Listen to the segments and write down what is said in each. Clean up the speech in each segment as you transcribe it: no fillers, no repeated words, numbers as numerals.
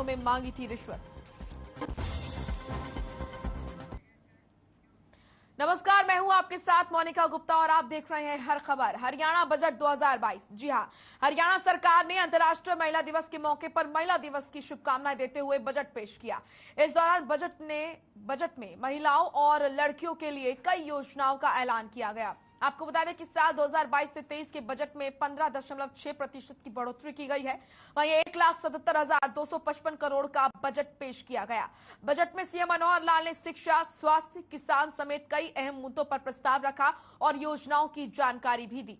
में मांगी थी रिश्वत। नमस्कार, मैं हूं आपके साथ मोनिका गुप्ता और आप देख रहे हैं हर खबर। हरियाणा बजट 2022। जी हां, हरियाणा सरकार ने अंतर्राष्ट्रीय महिला दिवस के मौके पर महिला दिवस की शुभकामनाएं देते हुए बजट पेश किया। इस दौरान बजट में महिलाओं और लड़कियों के लिए कई योजनाओं का ऐलान किया गया। आपको बता दें कि साल 2022 से 23 के बजट में 15.6% की बढ़ोतरी की गई है। वहीं 1,77,255 करोड़ का बजट पेश किया गया। बजट में सीएम मनोहर लाल ने शिक्षा, स्वास्थ्य, किसान समेत कई अहम मुद्दों पर प्रस्ताव रखा और योजनाओं की जानकारी भी दी।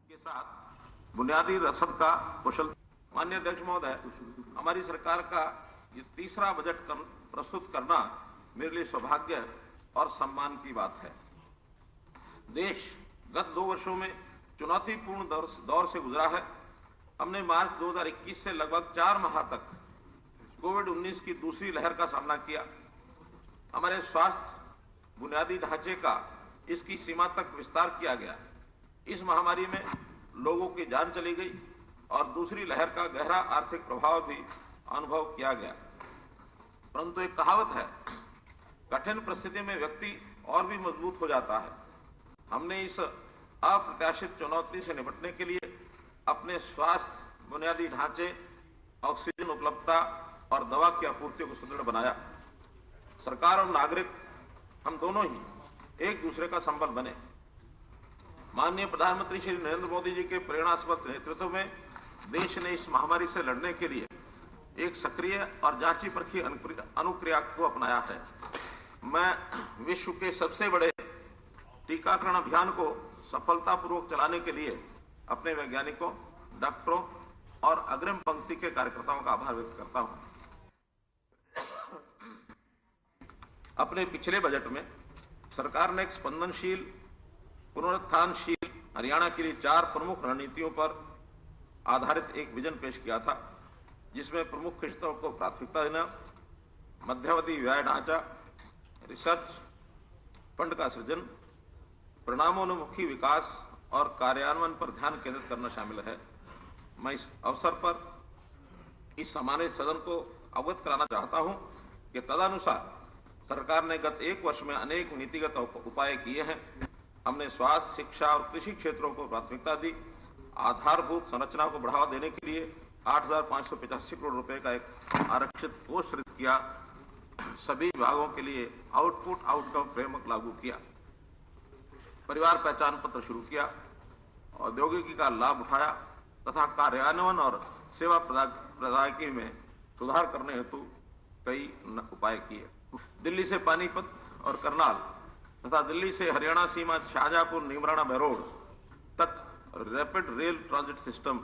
के साथ बुनियादी रसद का कुशल। माननीय अध्यक्ष महोदय, हमारी सरकार का ये तीसरा बजट प्रस्तुत करना मेरे लिए सौभाग्य और सम्मान की बात है। देश गत 2 वर्षों में चुनौतीपूर्ण दौर से गुजरा है। हमने मार्च 2021 से लगभग 4 माह तक कोविड-19 की दूसरी लहर का सामना किया। हमारे स्वास्थ्य बुनियादी ढांचे का इसकी सीमा तक विस्तार किया गया। इस महामारी में लोगों की जान चली गई और दूसरी लहर का गहरा आर्थिक प्रभाव भी अनुभव किया गया। परंतु एक कहावत है, कठिन परिस्थिति में व्यक्ति और भी मजबूत हो जाता है। हमने इस अप्रत्याशित चुनौती से निपटने के लिए अपने स्वास्थ्य बुनियादी ढांचे, ऑक्सीजन उपलब्धता और दवा की आपूर्ति को सुदृढ़ बनाया। सरकार और नागरिक हम दोनों ही एक दूसरे का संबल बने। माननीय प्रधानमंत्री श्री नरेंद्र मोदी जी के प्रेरणास्पद नेतृत्व में देश ने इस महामारी से लड़ने के लिए एक सक्रिय और जांची परखी अनुक्रिया को अपनाया है। मैं विश्व के सबसे बड़े टीकाकरण अभियान को सफलतापूर्वक चलाने के लिए अपने वैज्ञानिकों, डॉक्टरों और अग्रिम पंक्ति के कार्यकर्ताओं का आभार व्यक्त करता हूं। अपने पिछले बजट में सरकार ने एक स्पंदनशील, पुनरुत्थानशील हरियाणा के लिए 4 प्रमुख रणनीतियों पर आधारित एक विजन पेश किया था, जिसमें प्रमुख क्षेत्रों को प्राथमिकता देना, मध्यावधि व्यय ढांचा, रिसर्च फंड का सृजन, परिणामोन्मुखी विकास और कार्यान्वयन पर ध्यान केंद्रित करना शामिल है। मैं इस अवसर पर इस सम्मानित सदन को अवगत कराना चाहता हूं कि तदनुसार सरकार ने गत 1 वर्ष में अनेक नीतिगत उपाय किए हैं। हमने स्वास्थ्य, शिक्षा और कृषि क्षेत्रों को प्राथमिकता दी। आधारभूत संरचना को बढ़ावा देने के लिए 8,585 करोड़ रुपए का एक आरक्षित कोष सृजित किया। सभी विभागों के लिए आउटपुट आउटकम फ्रेमवर्क लागू किया। परिवार पहचान पत्र शुरू किया। औद्योगिकी का लाभ उठाया तथा कार्यान्वयन और सेवा प्रदायगी में सुधार करने हेतु कई उपाय किए। दिल्ली से पानीपत और करनाल तथा दिल्ली से हरियाणा सीमा शाहजहांपुर, नीमराना, बहरोड तक rapid rail transit system,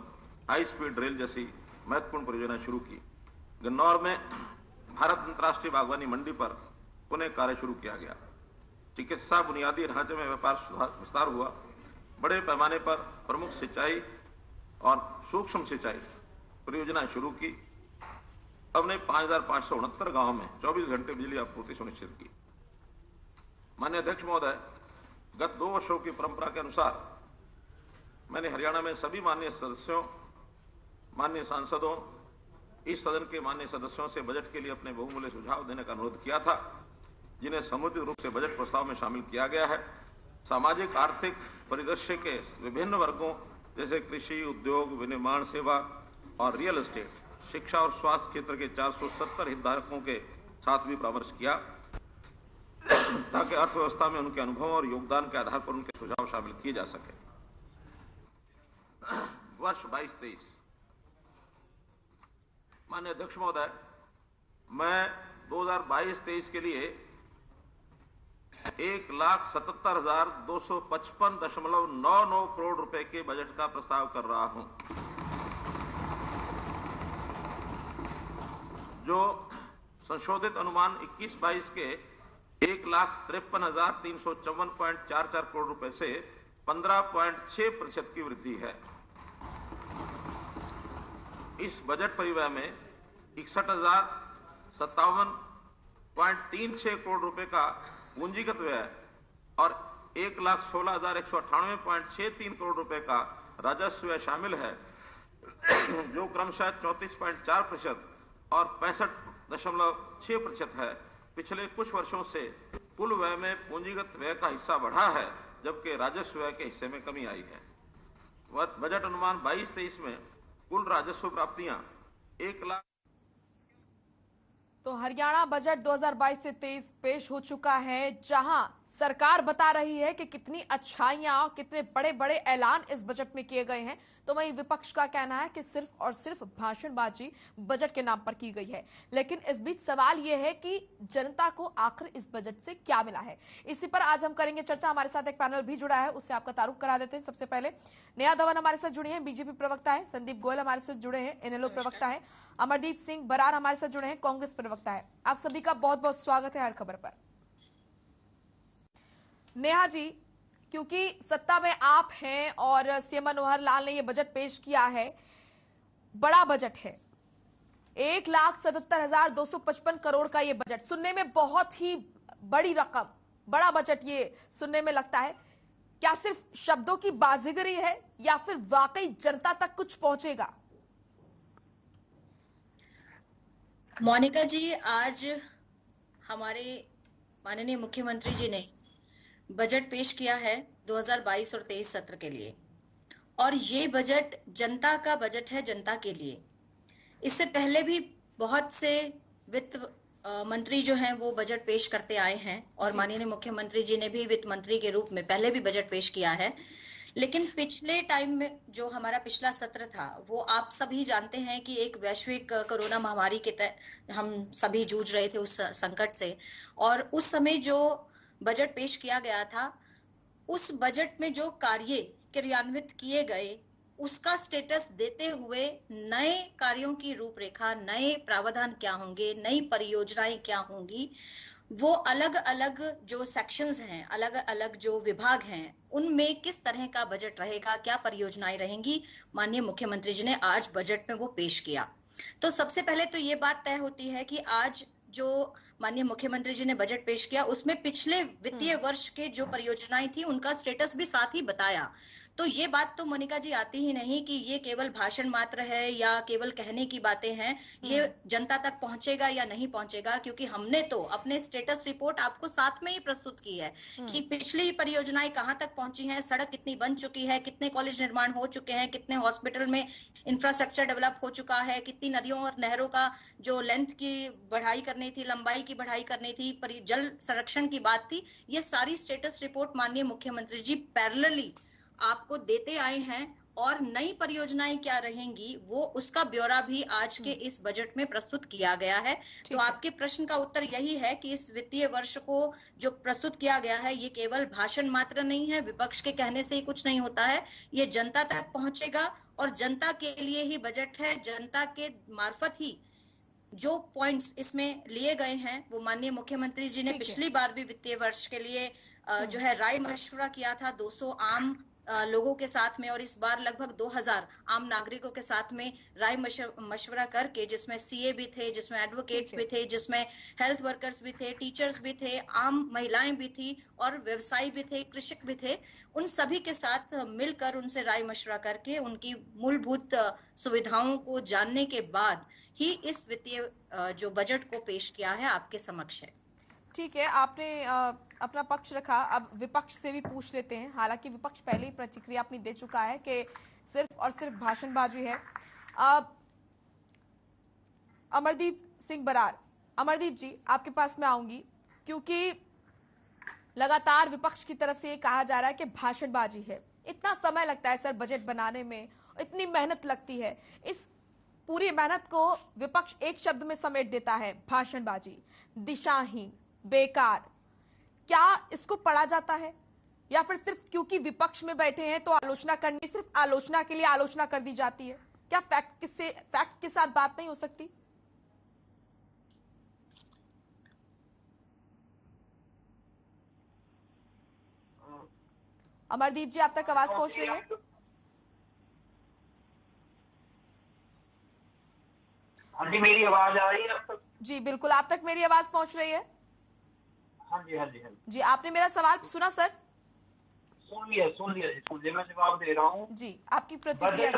high speed rail जैसी महत्वपूर्ण परियोजनाएं शुरू की। गन्नौर में भारत अंतर्राष्ट्रीय बागवानी मंडी पर पुनः कार्य शुरू किया गया। चिकित्सा बुनियादी ढांचे में व्यापार विस्तार हुआ। बड़े पैमाने पर प्रमुख सिंचाई और सूक्ष्म सिंचाई परियोजनाएं शुरू की। हमने 5,569 गांवों में 24 घंटे बिजली आपूर्ति सुनिश्चित की। माननीय अध्यक्ष महोदय, गत 2 वर्षों की परंपरा के अनुसार मैंने हरियाणा में सभी माननीय सदस्यों, माननीय सांसदों, इस सदन के माननीय सदस्यों से बजट के लिए अपने बहुमूल्य सुझाव देने का अनुरोध किया था, जिन्हें समुचित रूप से बजट प्रस्ताव में शामिल किया गया है। सामाजिक आर्थिक परिदृश्य के विभिन्न वर्गों जैसे कृषि, उद्योग, विनिर्माण सेवा और रियल एस्टेट, शिक्षा और स्वास्थ्य क्षेत्र के 470 हितधारकों के साथ भी परामर्श किया, ताकि अर्थव्यवस्था में उनके अनुभव और योगदान के आधार पर उनके सुझाव शामिल किए जा सके। वर्ष 22-23। माननीय अध्यक्ष महोदय, मैं 2022-23 के लिए 1,77,255.99 करोड़ रुपए के बजट का प्रस्ताव कर रहा हूं, जो संशोधित अनुमान 21-22 के 1,53,354.44 करोड़ रुपए से 15.6% की वृद्धि है। इस बजट परिव्यय में 61,057.36 करोड़ रुपए का पूंजीगत व्यय और 1,16,198.63 करोड़ रुपए का राजस्व व्यय शामिल है, जो क्रमशः 34.4% और 65.6% है, पिछले कुछ वर्षों से कुल व्यय में पूंजीगत व्यय का हिस्सा बढ़ा है, जबकि राजस्व व्यय के हिस्से में कमी आई है। बजट अनुमान 22-23 में कुल राजस्व प्राप्तियां 1 लाख। तो हरियाणा बजट 2022 से 23 पेश हो चुका है, जहां सरकार बता रही है कि कितनी अच्छाइयां और कितने बड़े बड़े ऐलान इस बजट में किए गए हैं, तो वहीं विपक्ष का कहना है कि सिर्फ और सिर्फ भाषणबाजी बजट के नाम पर की गई है। लेकिन इस बीच सवाल यह है कि जनता को आखिर इस बजट से क्या मिला है। इसी पर आज हम करेंगे चर्चा। हमारे साथ एक पैनल भी जुड़ा है, उससे आपका तारुफ करा देते हैं। सबसे पहले नेहा धवन हमारे साथ जुड़े हैं, बीजेपी प्रवक्ता है। संदीप गोयल हमारे साथ जुड़े हैं, इनेलो प्रवक्ता है। अमरदीप सिंह बरार हमारे साथ जुड़े हैं, कांग्रेस प्रवक्ता है। आप सभी का बहुत बहुत स्वागत है हर खबर पर। नेहा जी, क्योंकि सत्ता में आप हैं और सीएम मनोहर लाल ने यह बजट पेश किया है, बड़ा बजट है, 1,77,255 करोड़ का यह बजट सुनने में बहुत ही बड़ी रकम, बड़ा बजट ये सुनने में लगता है। क्या सिर्फ शब्दों की बाजीगरी है या फिर वाकई जनता तक कुछ पहुंचेगा? मोनिका जी, आज हमारे माननीय मुख्यमंत्री जी ने बजट पेश किया है 2022 और 23 सत्र के लिए, और ये बजट जनता का बजट है, जनता के लिए। इससे पहले भी बहुत से वित्त मंत्री जो हैं वो बजट पेश करते आए हैं, और माननीय मुख्यमंत्री जी ने भी वित्त मंत्री के रूप में पहले भी बजट पेश किया है। लेकिन पिछले टाइम में जो हमारा पिछला सत्र था, वो आप सभी जानते हैं कि एक वैश्विक कोरोना महामारी के तहत हम सभी जूझ रहे थे उस संकट से, और उस समय जो बजट पेश किया गया था, उस बजट में जो कार्य क्रियान्वित किए गए, उसका स्टेटस देते हुए नए कार्यों की रूपरेखा, नए प्रावधान क्या होंगे, नई परियोजनाएं क्या होंगी, वो अलग अलग जो सेक्शंस हैं, अलग अलग जो विभाग हैं, उनमें किस तरह का बजट रहेगा, क्या परियोजनाएं रहेंगी, माननीय मुख्यमंत्री जी ने आज बजट में वो पेश किया। तो सबसे पहले तो ये बात तय होती है कि आज जो माननीय मुख्यमंत्री जी ने बजट पेश किया, उसमें पिछले वित्तीय वर्ष के जो परियोजनाएं थी उनका स्टेटस भी साथ ही बताया। तो ये बात तो मोनिका जी आती ही नहीं कि ये केवल भाषण मात्र है या केवल कहने की बातें हैं, ये जनता तक पहुंचेगा या नहीं पहुंचेगा, क्योंकि हमने तो अपने स्टेटस रिपोर्ट आपको साथ में ही प्रस्तुत की है कि पिछली परियोजनाएं कहां तक पहुंची हैं, सड़क कितनी बन चुकी है, कितने कॉलेज निर्माण हो चुके हैं, कितने हॉस्पिटल में इंफ्रास्ट्रक्चर डेवलप हो चुका है, कितनी नदियों और नहरों का जो लेंथ की बढ़ाई करनी थी, लंबाई की बढ़ाई करनी थी, जल संरक्षण की बात थी। ये सारी स्टेटस रिपोर्ट माननीय मुख्यमंत्री जी पैरेलली आपको देते आए हैं, और नई परियोजनाएं क्या रहेंगी वो उसका ब्यौरा भी आज के इस बजट में प्रस्तुत किया गया है। तो आपके प्रश्न का उत्तर यही है कि इस वित्तीय वर्ष को जो प्रस्तुत किया गया है, ये केवल भाषण मात्र नहीं है, विपक्ष के कहने से ही कुछ नहीं होता है, ये जनता तक पहुंचेगा और जनता के लिए ही बजट है। जनता के मार्फत ही जो पॉइंट्स इसमें लिए गए हैं, वो माननीय मुख्यमंत्री जी ने पिछली बार भी वित्तीय वर्ष के लिए जो है राय मशवरा किया था 200 आम लोगों के साथ में, और इस बार लगभग 2000 आम नागरिकों के साथ में राय मशवरा करके, जिसमें सीए भी थे, जिसमें एडवोकेट्स भी थे, जिसमें हेल्थ वर्कर्स भी थे, टीचर्स भी थे, आम महिलाएं भी थी, और व्यवसायी भी थे, कृषक भी थे, उन सभी के साथ मिलकर उनसे राय मशवरा करके उनकी मूलभूत सुविधाओं को जानने के बाद ही इस वित्तीय जो बजट को पेश किया है आपके समक्ष है। ठीक है, आपने अपना पक्ष रखा, अब विपक्ष से भी पूछ लेते हैं। हालांकि विपक्ष पहले ही प्रतिक्रिया अपनी दे चुका है कि सिर्फ और सिर्फ भाषणबाजी है। अमरदीप सिंह बरार, अमरदीप जी आपके पास मैं आऊंगी, क्योंकि लगातार विपक्ष की तरफ से ये कहा जा रहा है कि भाषणबाजी है। इतना समय लगता है सर बजट बनाने में, इतनी मेहनत लगती है, इस पूरी मेहनत को विपक्ष एक शब्द में समेट देता है, भाषणबाजी, दिशाहीन, बेकार। क्या इसको पढ़ा जाता है, या फिर सिर्फ क्योंकि विपक्ष में बैठे हैं तो आलोचना करनी, सिर्फ आलोचना के लिए आलोचना कर दी जाती है? क्या फैक्ट के साथ बात नहीं हो सकती? अमरदीप जी, आप तक आवाज पहुंच रही है? हाँ जी, मेरी आवाज आ रही है आप तक? जी बिल्कुल, आप तक मेरी आवाज पहुंच रही है? हाँ जी, हाँ जी, हाँ जी। आपने मेरा सवाल सुना सर? सुन लिया जी, मैं जवाब दे रहा हूँ जी। आपकी प्रतिक्रिया?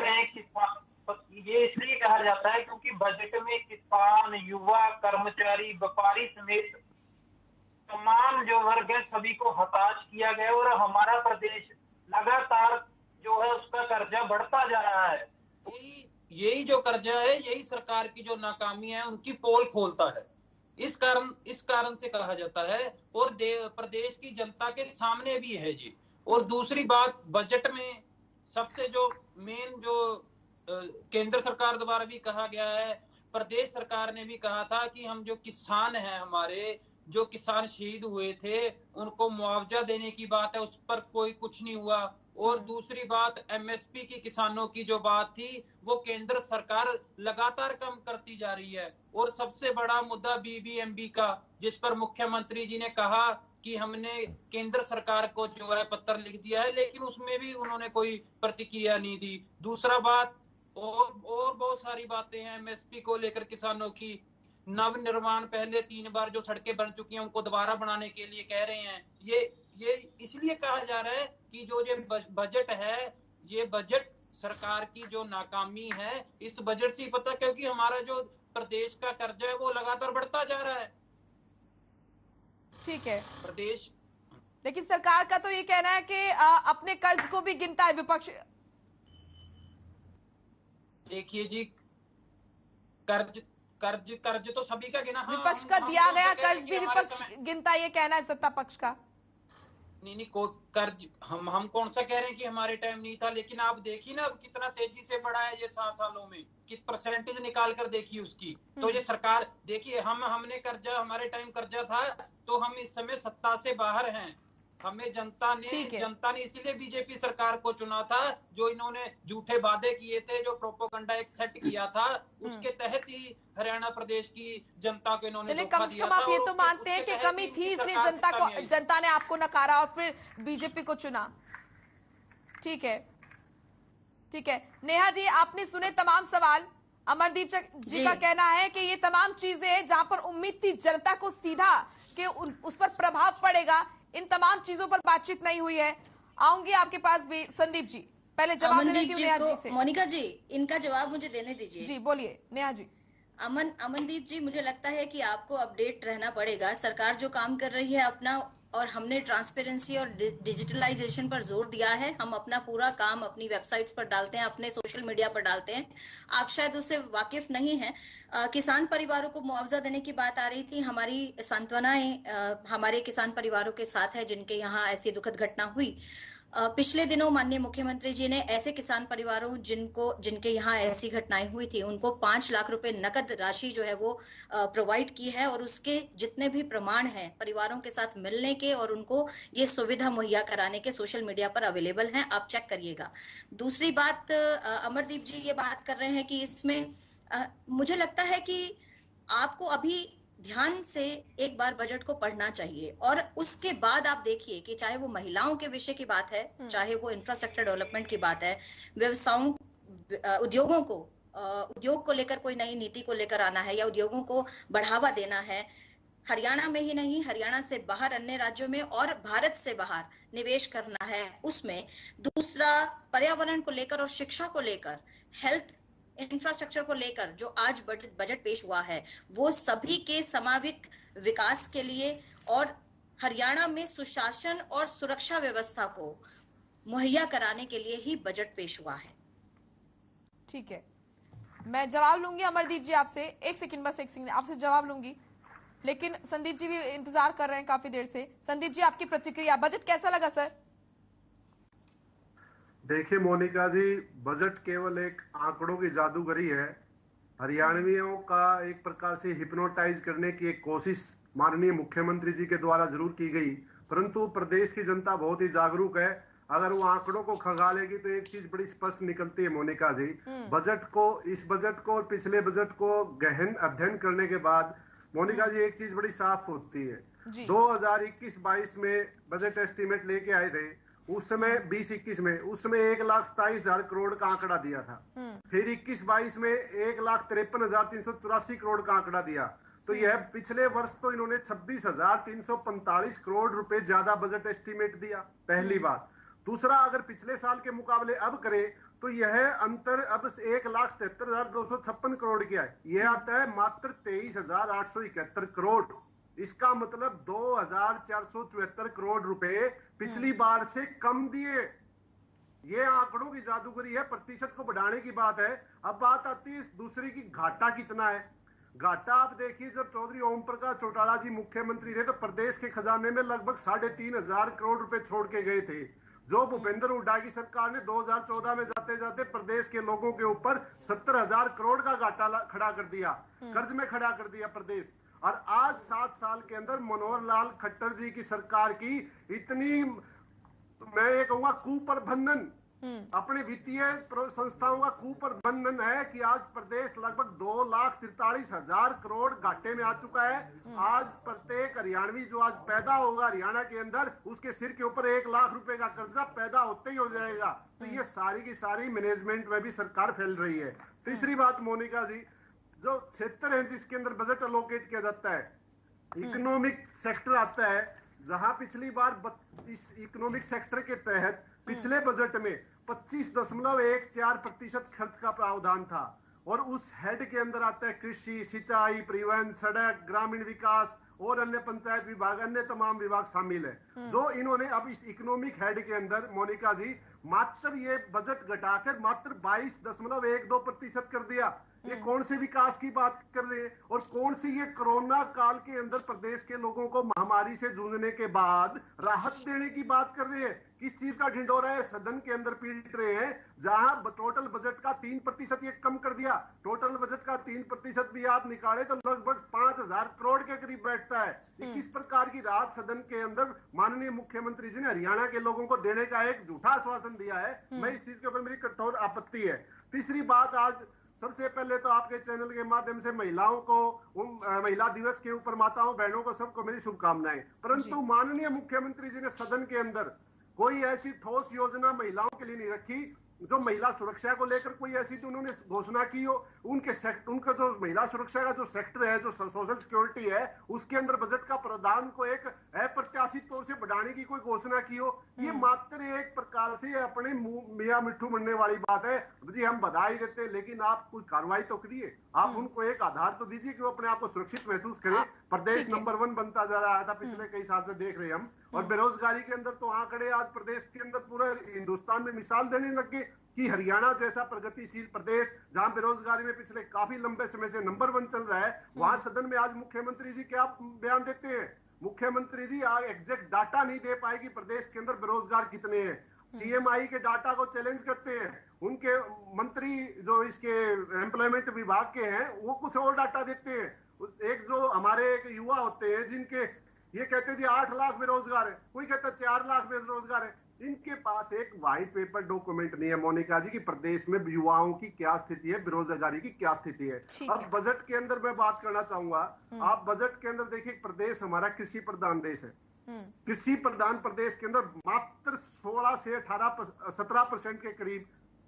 ये इसलिए कहा जाता है क्योंकि बजट में किसान, युवा, कर्मचारी, व्यापारी समेत तमाम जो वर्ग है सभी को हताश किया गया और हमारा प्रदेश लगातार जो है उसका कर्जा बढ़ता जा रहा है। यही जो कर्जा है, यही सरकार की जो नाकामी है उनकी पोल खोलता है। इस कारण से कहा जाता है और प्रदेश की जनता के सामने भी है जी। और दूसरी बात, बजट में सबसे जो मेन जो केंद्र सरकार द्वारा भी कहा गया है, प्रदेश सरकार ने भी कहा था कि हम जो किसान हैं, हमारे जो किसान शहीद हुए थे उनको मुआवजा देने की बात है, उस पर कोई कुछ नहीं हुआ। और दूसरी बात, एमएसपी की किसानों की जो बात थी वो केंद्र सरकार लगातार कम करती जा रही है। और सबसे बड़ा मुद्दा बीबीएमबी का, जिस पर मुख्यमंत्री जी ने कहा कि हमने केंद्र सरकार को जो है पत्र लिख दिया है, लेकिन उसमें भी उन्होंने कोई प्रतिक्रिया नहीं दी। दूसरा बात, और बहुत सारी बातें हैं एमएसपी को लेकर किसानों की। नव निर्माण, पहले 3 बार जो सड़कें बन चुकी हैं उनको दोबारा बनाने के लिए कह रहे हैं। ये इसलिए कहा जा रहा है कि जो ये बजट है, ये बजट सरकार की जो नाकामी है, इस बजट से ही पता, क्योंकि हमारा जो प्रदेश का कर्जा है वो लगातार बढ़ता जा रहा है। ठीक है प्रदेश, लेकिन सरकार का तो ये कहना है कि अपने कर्ज को भी गिनता है विपक्ष। देखिए जी, कर्ज तो सभी का गिना। विपक्ष का दिया गया कर्ज भी विपक्ष गिनता, ये कहना है सत्ता पक्ष का। नहीं, कर्ज हम कौन सा कह रहे हैं कि हमारे टाइम नहीं था, लेकिन आप देखिए ना अब कितना तेजी से बढ़ा है ये 7 सालों में, कित परसेंटेज निकाल कर देखिए उसकी। तो ये सरकार, देखिए हमने कर्जा, हमारे टाइम कर्जा था तो हम इस समय सत्ता से बाहर हैं। हमें जनता ने इसीलिए बीजेपी सरकार को चुना था, जो इन्होंने झूठे वादे किए थे, जो प्रोपोगंडा एक सेट किया था, उसके तहत ही हरियाणा प्रदेश की जनता को इन्होंने चलिए, कम से कम आप ये तो मानते हैं कि कमी थी, इसलिए जनता ने आपको नकारा और फिर बीजेपी को चुना। ठीक है नेहा जी, आपने सुने तमाम सवाल। अमरदीप जी का कहना है कि ये तमाम चीजें जहां पर उम्मीद थी जनता को सीधा कि उस पर प्रभाव पड़ेगा, इन तमाम चीजों पर बातचीत नहीं हुई है। आऊंगी आपके पास भी। संदीप जी, पहले जवाब लेने की नेहा जी से। मोनिका जी, इनका जवाब मुझे देने दीजिए। जी बोलिए नेहा जी। अमनदीप जी, मुझे लगता है कि आपको अपडेट रहना पड़ेगा। सरकार जो काम कर रही है अपना, और हमने ट्रांसपेरेंसी और डिजिटलाइजेशन पर जोर दिया है। हम अपना पूरा काम अपनी वेबसाइट्स पर डालते हैं, अपने सोशल मीडिया पर डालते हैं। आप शायद उससे वाकिफ नहीं हैं। किसान परिवारों को मुआवजा देने की बात आ रही थी। हमारी सांत्वनाएं हमारे किसान परिवारों के साथ है जिनके यहाँ ऐसी दुखद घटना हुई। पिछले दिनों माननीय मुख्यमंत्री जी ने ऐसे किसान परिवारों जिनके यहाँ ऐसी घटनाएं हुई थी उनको 5 लाख रुपए नकद राशि जो है वो प्रोवाइड की है, और उसके जितने भी प्रमाण हैं परिवारों के साथ मिलने के और उनको ये सुविधा मुहैया कराने के सोशल मीडिया पर अवेलेबल हैं, आप चेक करिएगा। दूसरी बात, अमरदीप जी ये बात कर रहे हैं कि इसमें मुझे लगता है कि आपको अभी ध्यान से एक बार बजट को पढ़ना चाहिए, और उसके बाद आप देखिए कि चाहे वो महिलाओं के विषय की बात है, चाहे वो इंफ्रास्ट्रक्चर डेवलपमेंट की बात है, व्यवसायों, उद्योगों को, उद्योग को लेकर कोई नई नीति को लेकर आना है या उद्योगों को बढ़ावा देना है, हरियाणा में ही नहीं, हरियाणा से बाहर अन्य राज्यों में और भारत से बाहर निवेश करना है उसमें। दूसरा, पर्यावरण को लेकर और शिक्षा को लेकर, हेल्थ इंफ्रास्ट्रक्चर को लेकर जो आज बजट पेश हुआ है वो सभी के समावेश विकास के लिए और हरियाणा में सुशासन और सुरक्षा व्यवस्था को मुहैया कराने के लिए ही बजट पेश हुआ है। ठीक है, मैं जवाब लूंगी अमरदीप जी आपसे। एक सेकंड, बस एक सेकंड, आपसे जवाब लूंगी, लेकिन संदीप जी भी इंतजार कर रहे हैं काफी देर से। संदीप जी, आपकी प्रतिक्रिया, बजट कैसा लगा सर? देखिए मोनिका जी, बजट केवल एक आंकड़ों की जादूगरी है। हरियाणवियों का एक प्रकार से हिप्नोटाइज करने की एक कोशिश माननीय मुख्यमंत्री जी के द्वारा जरूर की गई, परंतु प्रदेश की जनता बहुत ही जागरूक है। अगर वो आंकड़ों को खंगालेगी तो एक चीज बड़ी स्पष्ट निकलती है मोनिका जी। इस बजट को और पिछले बजट को गहन अध्ययन करने के बाद मोनिका जी एक चीज बड़ी साफ होती है। 2021-22 में बजट एस्टीमेट लेके आए थे, उस समय 20-21 में उस समय 1,27,000 करोड़ का आंकड़ा दिया था। फिर 21-22 में 1,53,384 करोड़ का आंकड़ा दिया। तो यह पिछले वर्ष तो इन्होंने 26,345 करोड़ रुपए ज्यादा बजट एस्टीमेट दिया, पहली बात। दूसरा, अगर पिछले साल के मुकाबले अब करें तो यह अंतर अब 1,77,256 करोड़ का है। यह आता है मात्र 23,871 करोड़। इसका मतलब 2,474 करोड़ रुपए पिछली बार से कम दिए। ये आंकड़ों की जादूगरी है, प्रतिशत को बढ़ाने की बात है। अब बात आती है दूसरी की, घाटा कितना है। घाटा आप देखिए, जब चौधरी ओम प्रकाश चौटाला जी मुख्यमंत्री थे तो प्रदेश के खजाने में लगभग 3,500 करोड़ रुपए छोड़ के गए थे, जो भूपेंद्र हुड्डा की सरकार ने 2014 में जाते जाते प्रदेश के लोगों के ऊपर 70,000 करोड़ का घाटा खड़ा कर दिया, कर्ज में खड़ा कर दिया प्रदेश। और आज 7 साल के अंदर मनोहर लाल खट्टर जी की सरकार की इतनी, मैं ये कहूंगा कुप्रबंधन, अपने वित्तीय संस्थाओं का कुप्रबंधन है कि आज प्रदेश लगभग 2,43,000 करोड़ घाटे में आ चुका है। आज प्रत्येक हरियाणवी जो आज पैदा होगा हरियाणा के अंदर, उसके सिर के ऊपर 1 लाख रुपए का कर्जा पैदा होते ही हो जाएगा। तो ये सारी की सारी मैनेजमेंट में भी सरकार फैल रही है। तीसरी बात मोनिका जी, जो क्षेत्र है जिसके अंदर बजट अलोकेट किया जाता है, इकोनॉमिक सेक्टर आता है, जहां पिछली बार इस इकोनॉमिक सेक्टर के तहत पिछले बजट में 25.14% खर्च का प्रावधान था। और उस हेड के अंदर आता है कृषि, सिंचाई, परिवहन, सड़क, ग्रामीण विकास और अन्य पंचायत विभाग, अन्य तमाम विभाग शामिल है। जो इन्होंने अब इस इकोनॉमिक हेड के अंदर मोनिका जी मात्र ये बजट घटाकर मात्र 22.12% कर दिया। ये कौन से विकास की बात कर रहे हैं, और कौन सी ये कोरोना काल के अंदर प्रदेश के लोगों को महामारी से जूझने के बाद राहत देने की बात कर रहे हैं। किस चीज का ढिंढोरा है, सदन के अंदर पीट रहे हैं, जहां टोटल बजट का 3% ये कम कर दिया। टोटल बजट का 3% भी आप निकाले तो लगभग 5,000 करोड़ के करीब बैठता है। किस प्रकार की राहत सदन के अंदर माननीय मुख्यमंत्री जी ने हरियाणा के लोगों को देने का एक झूठा आश्वासन दिया है। मैं इस चीज के ऊपर मेरी कठोर आपत्ति है। तीसरी बात, आज सबसे पहले तो आपके चैनल के माध्यम से महिलाओं को, महिला दिवस के ऊपर माताओं बहनों को सबको मेरी शुभकामनाएं। परंतु माननीय मुख्यमंत्री जी ने सदन के अंदर कोई ऐसी ठोस योजना महिलाओं के लिए नहीं रखी जो महिला सुरक्षा को लेकर कोई ऐसी जो उन्होंने घोषणा की हो। उनका जो महिला सुरक्षा का जो सेक्टर है, जो सोशल सिक्योरिटी है, उसके अंदर बजट का प्रावधान को एक अप्रत्याशित तौर से बढ़ाने की कोई घोषणा की हो। ये मात्र एक प्रकार से अपने मियां मिट्ठू बनने वाली बात है। जी हम बधाई देते हैं, लेकिन आप कोई कार्रवाई तो करिए, आप उनको एक आधार तो दीजिए कि वो अपने आप को सुरक्षित महसूस करें। प्रदेश नंबर 1 बनता जा रहा था पिछले कई साल से, देख रहे हम। और बेरोजगारी के अंदर तो आंकड़े आज प्रदेश के अंदर पूरे हिंदुस्तान में मिसाल देने लगे कि हरियाणा जैसा प्रगतिशील प्रदेश, जहां बेरोजगारी में पिछले काफी लंबे समय से नंबर 1 चल रहा है, वहां सदन में आज मुख्यमंत्री जी क्या बयान देते हैं। मुख्यमंत्री जी आज एग्जैक्ट डाटा नहीं दे पाए कि प्रदेश के अंदर बेरोजगार कितने हैं। सीएमआई के डाटा को चैलेंज करते हैं। उनके मंत्री जो इसके एम्प्लॉयमेंट विभाग के हैं, वो कुछ और डाटा देते हैं। एक जो हमारे एक युवा होते हैं जिनके ये कहते हैं जी 8 लाख बेरोजगार है, कोई कहता है 4 लाख बेरोजगार है। इनके पास एक व्हाइट पेपर डॉक्यूमेंट नहीं है मोनिका जी कि प्रदेश में युवाओं की क्या स्थिति है, बेरोजगारी की क्या स्थिति है। अब बजट के अंदर मैं बात करना चाहूंगा, आप बजट के अंदर देखिए, प्रदेश हमारा कृषि प्रधान देश है। कृषि प्रधान प्रदेश के अंदर मात्र 16 से 17% के करीब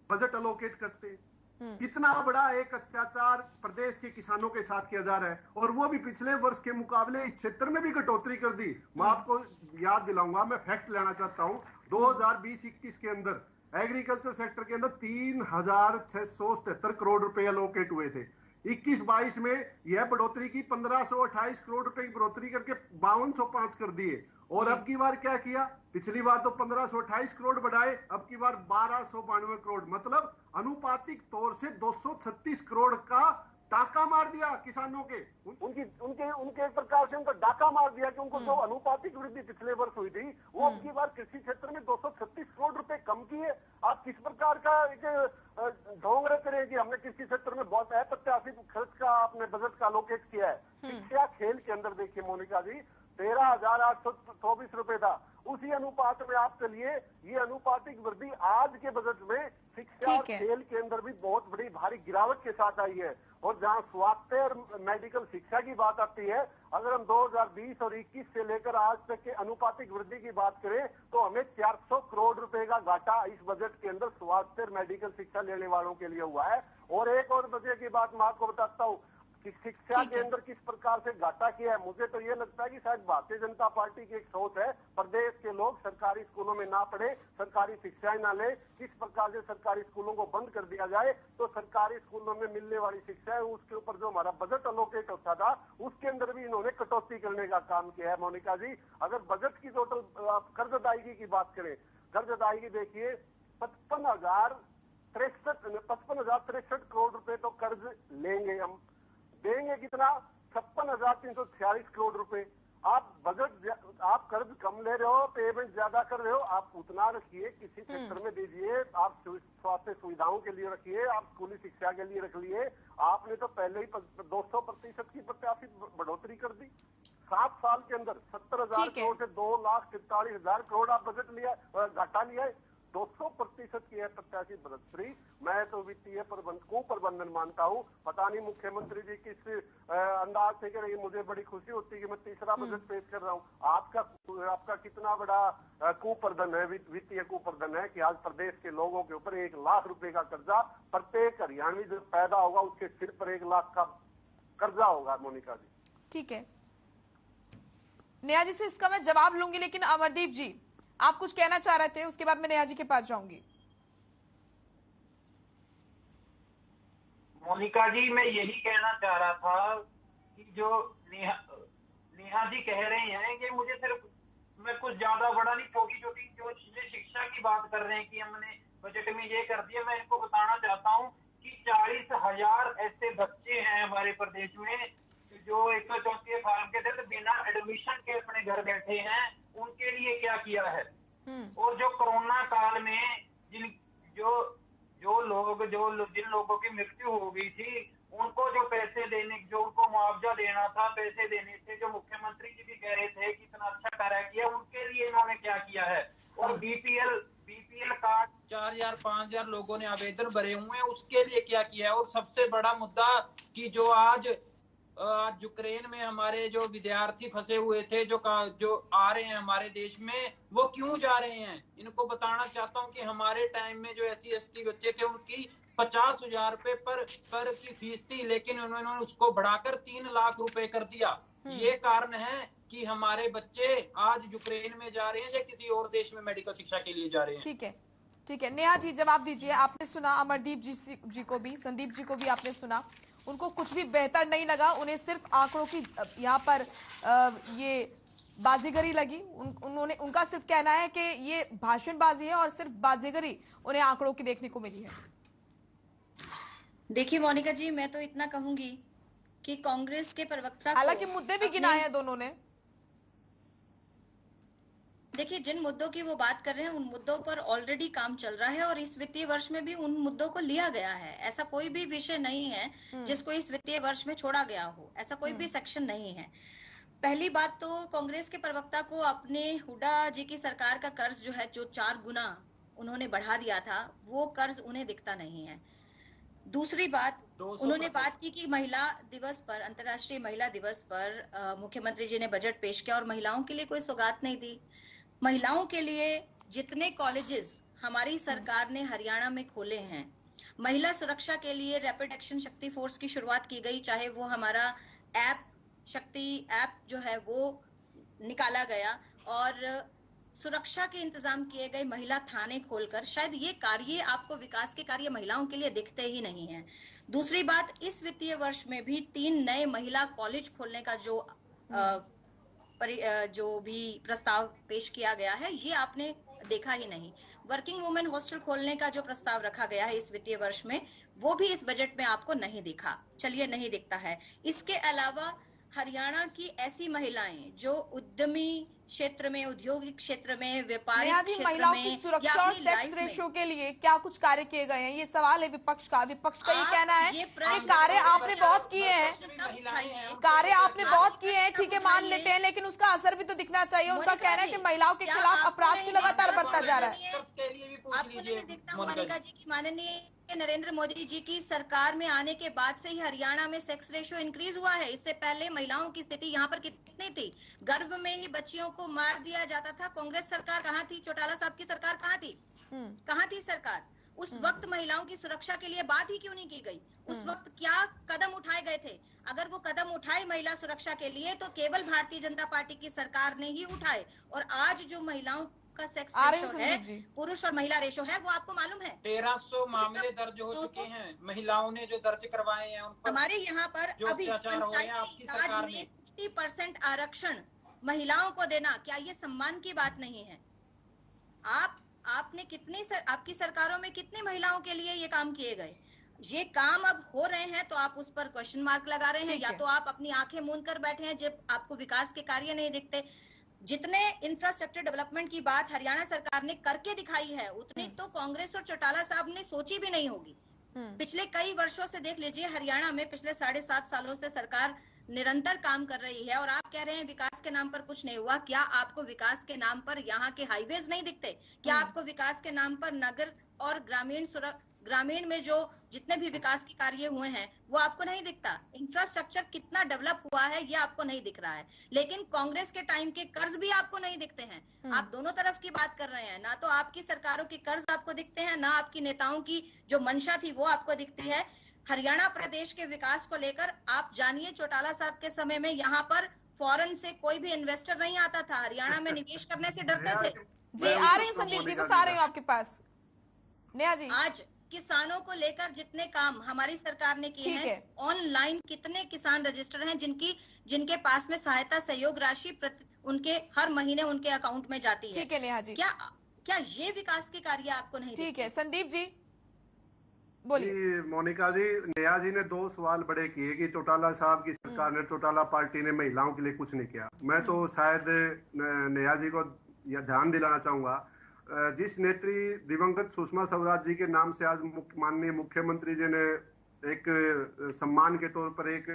बजट अलोकेट करते हैं। कितना बड़ा एक अत्याचार प्रदेश के किसानों के साथ किया जा रहा है, और वो भी पिछले वर्ष के मुकाबले इस क्षेत्र में भी कटौती कर दी। मैं आपको याद दिलाऊंगा, मैं फैक्ट लेना चाहता हूं, 2020-21 के अंदर एग्रीकल्चर सेक्टर के अंदर 3,677 करोड़ रुपए अलोकेट हुए थे। 21-22 में यह बढ़ोतरी की 1,528 करोड़ रुपए की बढ़ोतरी करके 5,205 कर दिए। और अब की बार क्या किया, पिछली बार तो 1,528 करोड़ बढ़ाए, अब की बार 1,292 करोड़, मतलब अनुपातिक तौर से 236 करोड़ का डाका मार दिया किसानों के। उनके एक प्रकार से उनका डाका मार दिया कि उनको जो अनुपातिक वृद्धि पिछले वर्ष हुई थी, वो अब की बार कृषि क्षेत्र में 236 करोड़ रुपए कम किए। आप किस प्रकार का एक ढोंग रच रहे हैं कि हमने कृषि क्षेत्र में बहुत अप्रत्याशित खर्च का आपने बजट का अलोकेट किया है। शिक्षा खेल के अंदर देखिए मोनिका जी, 13,824 रुपए था। उसी अनुपात में आप चलिए, ये अनुपातिक वृद्धि आज के बजट में शिक्षा और खेल के अंदर भी बहुत बड़ी भारी गिरावट के साथ आई है। और जहां स्वास्थ्य और मेडिकल शिक्षा की बात आती है, अगर हम 2020 और 21 से लेकर आज तक के अनुपातिक वृद्धि की बात करें तो हमें 400 करोड़ रुपए का घाटा इस बजट के अंदर स्वास्थ्य और मेडिकल शिक्षा लेने वालों के लिए हुआ है। और एक और वजह की बात मैं आपको बताता हूँ, कि शिक्षा के अंदर किस प्रकार से घाटा किया है। मुझे तो ये लगता है कि शायद भारतीय जनता पार्टी की एक सोच है, प्रदेश के लोग सरकारी स्कूलों में ना पढ़े, सरकारी शिक्षाएं ना ले, किस प्रकार से सरकारी स्कूलों को बंद कर दिया जाए तो सरकारी स्कूलों में मिलने वाली शिक्षा है उसके ऊपर जो हमारा बजट अलोकेट होता था उसके अंदर भी इन्होंने कटौती करने का काम किया है। मोनिका जी, अगर बजट की टोटल कर्ज अदायगी की बात करें, कर्ज अदायगी देखिए 55,063 करोड़ रुपए तो कर्ज लेंगे हम, देंगे कितना 56,346 करोड़ रुपए। आप आप कर्ज कम ले रहे हो, पेमेंट ज्यादा कर रहे हो, आप उतना रखिए, किसी सेक्टर में दीजिए, आप स्वास्थ्य सुविधाओं के लिए रखिए, आप स्कूली शिक्षा के लिए रख लिए। आपने तो पहले ही 200% की प्रत्याशित बढ़ोतरी कर दी। 7 साल के अंदर 70,000 करोड़ से 2,43,000 करोड़ आप बजट लिया, घाटा लिया है। 200% की है प्रत्याशित बढ़ोतरी। मैं तो वित्तीय कुप्रबंधन मानता हूँ। पता नहीं मुख्यमंत्री जी किस अंदाज से करेंगे। मुझे बड़ी खुशी होती है कि मैं तीसरा बजट पेश कर रहा हूँ। आपका कितना बड़ा कुप्रबंधन है, वित्तीय कुप्रबंधन है कि आज प्रदेश के लोगों के ऊपर 1 लाख रुपए का कर्जा, प्रत्येक हरियाणवी जो पैदा होगा उसके सिर पर 1 लाख का कर्जा होगा। मोनिका जी, ठीक है, नेहा जी से इसका मैं जवाब लूंगी, लेकिन अमरदीप जी आप कुछ कहना चाह रहे थे, उसके बाद मैं नेहा जी के पास जाऊंगी। मोनिका जी, मैं यही कहना चाह रहा था कि जो नेहा जी कह रहे हैं कि मुझे सिर्फ, मैं कुछ ज्यादा बड़ा नहीं, छोटी छोटी जो चीजें शिक्षा की बात कर रहे हैं कि हमने बजट में ये कर दिया, मैं इनको बताना चाहता हूँ कि 40,000 ऐसे बच्चे हैं हमारे प्रदेश में जो 134 फार्म के तहत बिना एडमिशन के अपने घर बैठे हैं। उनके लिए क्या किया है। और जो कोरोना काल में जिन लोगों की मृत्यु हो गई थी, उनको जो पैसे देने, जो उनको मुआवजा देना था, पैसे देने थे, जो मुख्यमंत्री जी भी कह रहे थे कि इतना अच्छा कार्य किया, उनके लिए इन्होंने क्या किया है। और बीपीएल कार्ड 4,000 5,000 लोगों ने आवेदन भरे हुए हैं, उसके लिए क्या किया है। और सबसे बड़ा मुद्दा कि जो आज यूक्रेन में हमारे जो विद्यार्थी फंसे हुए थे, जो आ रहे हैं हमारे देश में, वो क्यों जा रहे हैं। इनको बताना चाहता हूं कि हमारे टाइम में जो SC ST बच्चे थे उनकी 50,000 रुपए पर की फीस थी, लेकिन उन्होंने उसको बढ़ाकर 3 लाख रुपए कर दिया। ये कारण है कि हमारे बच्चे आज यूक्रेन में जा रहे हैं या किसी और देश में मेडिकल शिक्षा के लिए जा रहे हैं। ठीक है, ठीक है, नेहा जी जवाब दीजिए। आपने सुना अमरदीप जी को भी, संदीप जी को भी आपने सुना, उनको कुछ भी बेहतर नहीं लगा, उन्हें सिर्फ आंकड़ों की यहाँ पर ये बाजीगरी लगी। उनका सिर्फ कहना है कि ये भाषणबाजी है और सिर्फ बाजीगरी उन्हें आंकड़ों की देखने को मिली है। देखिए मोनिका जी, मैं तो इतना कहूंगी कि कांग्रेस के प्रवक्ता, हालांकि मुद्दे भी गिनाए हैं दोनों ने। देखिए, जिन मुद्दों की वो बात कर रहे हैं उन मुद्दों पर ऑलरेडी काम चल रहा है और इस वित्तीय वर्ष में भी उन मुद्दों को लिया गया है। ऐसा कोई भी विषय नहीं है जिसको इस वित्तीय वर्ष में छोड़ा गया हो, ऐसा कोई भी सेक्शन नहीं है। पहली बात तो कांग्रेस के प्रवक्ता को अपने हुड्डा जी की सरकार का कर्ज जो है, जो 4 गुना उन्होंने बढ़ा दिया था, वो कर्ज उन्हें दिखता नहीं है। दूसरी बात, उन्होंने बात की कि महिला दिवस पर, अंतर्राष्ट्रीय महिला दिवस पर मुख्यमंत्री जी ने बजट पेश किया और महिलाओं के लिए कोई सौगात नहीं दी। महिलाओं के लिए जितने कॉलेजेस हमारी सरकार ने हरियाणा में खोले हैं, महिला सुरक्षा के लिए रैपिड एक्शन शक्ति फोर्स की शुरुआत की गई, चाहे वो हमारा शक्ति ऐप जो है वो निकाला गया और सुरक्षा के इंतजाम किए गए, महिला थाने खोलकर। शायद ये कार्य, आपको विकास के कार्य महिलाओं के लिए दिखते ही नहीं है। दूसरी बात, इस वित्तीय वर्ष में भी 3 नए महिला कॉलेज खोलने का जो भी प्रस्ताव पेश किया गया है, ये आपने देखा ही नहीं। वर्किंग वुमेन हॉस्टल खोलने का जो प्रस्ताव रखा गया है इस वित्तीय वर्ष में, वो भी इस बजट में आपको नहीं दिखा। चलिए, नहीं दिखता है। इसके अलावा हरियाणा की ऐसी महिलाएं जो उद्यमी क्षेत्र में, औद्योगिक क्षेत्र में, व्यापारिक क्षेत्र में, महिलाओं की सुरक्षा और सेक्स रेशो के लिए क्या कुछ कार्य किए गए हैं, ये सवाल है विपक्ष का। विपक्ष का ये कहना है कि कार्य आपने बहुत किए हैं, कार्य आपने बहुत किए हैं, ठीक है, मान लेते हैं, लेकिन उसका असर भी तो दिखना चाहिए। उनका कहना है कि महिलाओं के खिलाफ अपराध की लगातार बढ़ता जा रहा है। आपको नहीं दिखता मोनिका जी की माननीय नरेंद्र मोदी जी की सरकार में आने के बाद से ही हरियाणा में सेक्स रेशियो इंक्रीज हुआ है। इससे पहले महिलाओं की स्थिति यहाँ पर कितनी थी? गर्भ में ही बच्चियों को मार दिया जाता था। कांग्रेस सरकार कहाँ थी? चौटाला साहब की सरकार कहाँ थी? कहाँ थी सरकार? उस वक्त महिलाओं की सुरक्षा के लिए बात ही क्यों नहीं की गई? उस वक्त क्या कदम उठाए गए थे? अगर कदम उठाए महिला सुरक्षा के लिए तो केवल भारतीय जनता पार्टी की सरकार ने ही उठाए। और आज जो महिलाओं का सेक्स रेशो है, पुरुष और महिला रेशो है, वो आपको मालूम है 1300 मामले दर्ज हो चुके हैं महिलाओं ने जो दर्ज करवाए हैं उन पर। हमारे यहाँ पर अभी आपकी सरकार में 50% आरक्षण महिलाओं को देना, क्या ये सम्मान की बात नहीं है? आपने आपकी सरकारों में कितनी महिलाओं के लिए ये काम किए गए? ये काम अब हो रहे हैं तो आप उस पर क्वेश्चन मार्क लगा रहे हैं, या तो आप अपनी आंखें मूंद कर बैठे हैं जब आपको विकास के कार्य नहीं दिखते। जितने इंफ्रास्ट्रक्चर डेवलपमेंट की बात हरियाणा सरकार ने करके दिखाई है, उतनी तो कांग्रेस और चौटाला साहब ने सोची भी नहीं होगी। पिछले कई वर्षों से देख लीजिए, हरियाणा में पिछले 7.5 सालों से सरकार निरंतर काम कर रही है और आप कह रहे हैं विकास के नाम पर कुछ नहीं हुआ। क्या आपको विकास के नाम पर यहाँ के हाईवेज नहीं दिखते? क्या आपको विकास के नाम पर नगर और ग्रामीण में जो जितने भी विकास के कार्य हुए हैं वो आपको नहीं दिखता? इंफ्रास्ट्रक्चर कितना डेवलप हुआ है ये आपको नहीं दिख रहा है। लेकिन कांग्रेस के टाइम के कर्ज भी आपको नहीं दिखते हैं। आप दोनों तरफ की बात कर रहे हैं, ना तो आपकी सरकारों के कर्ज आपको दिखते हैं, ना आपकी नेताओं की जो मंशा थी वो आपको दिखती है। हरियाणा प्रदेश के विकास को लेकर आप जानिए, चौटाला साहब के समय में यहाँ पर फॉरेन से कोई भी इन्वेस्टर नहीं आता था, हरियाणा में निवेश करने से डरते थे। जी आ रही हूँ संदीप जी, बस आ रही हूँ आपके पास। नेहा जी, आज किसानों को लेकर जितने काम हमारी सरकार ने किए हैं, ऑनलाइन कितने किसान रजिस्टर हैं जिनके पास में सहायता सहयोग राशि उनके हर महीने उनके अकाउंट में जाती है। ठीक है नेहा जी, क्या ये विकास के कार्य आपको नहीं? ठीक है संदीप जी बोलिए। मोनिका जी, नेहा जी ने 2 सवाल बड़े किए कि चौटाला साहब की सरकार ने, चौटाला पार्टी ने महिलाओं के लिए कुछ नहीं किया। मैं तो शायद नेहा जी को यह ध्यान दिलाना चाहूंगा, जिस नेत्री दिवंगत सुषमा स्वराज जी के नाम से आज माननीय मुख्यमंत्री जी ने एक सम्मान के तौर पर एक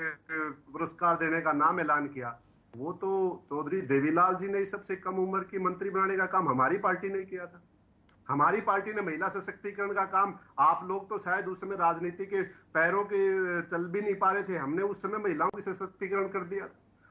पुरस्कार देने का नाम ऐलान किया, वो तो चौधरी देवीलाल जी ने सबसे कम उम्र की मंत्री बनाने का काम हमारी पार्टी ने किया था। हमारी पार्टी ने महिला सशक्तिकरण का काम, आप लोग तो शायद उस समय राजनीति के पैरों के चल भी नहीं पा रहे थे, हमने उस समय महिलाओं की सशक्तिकरण कर दिया।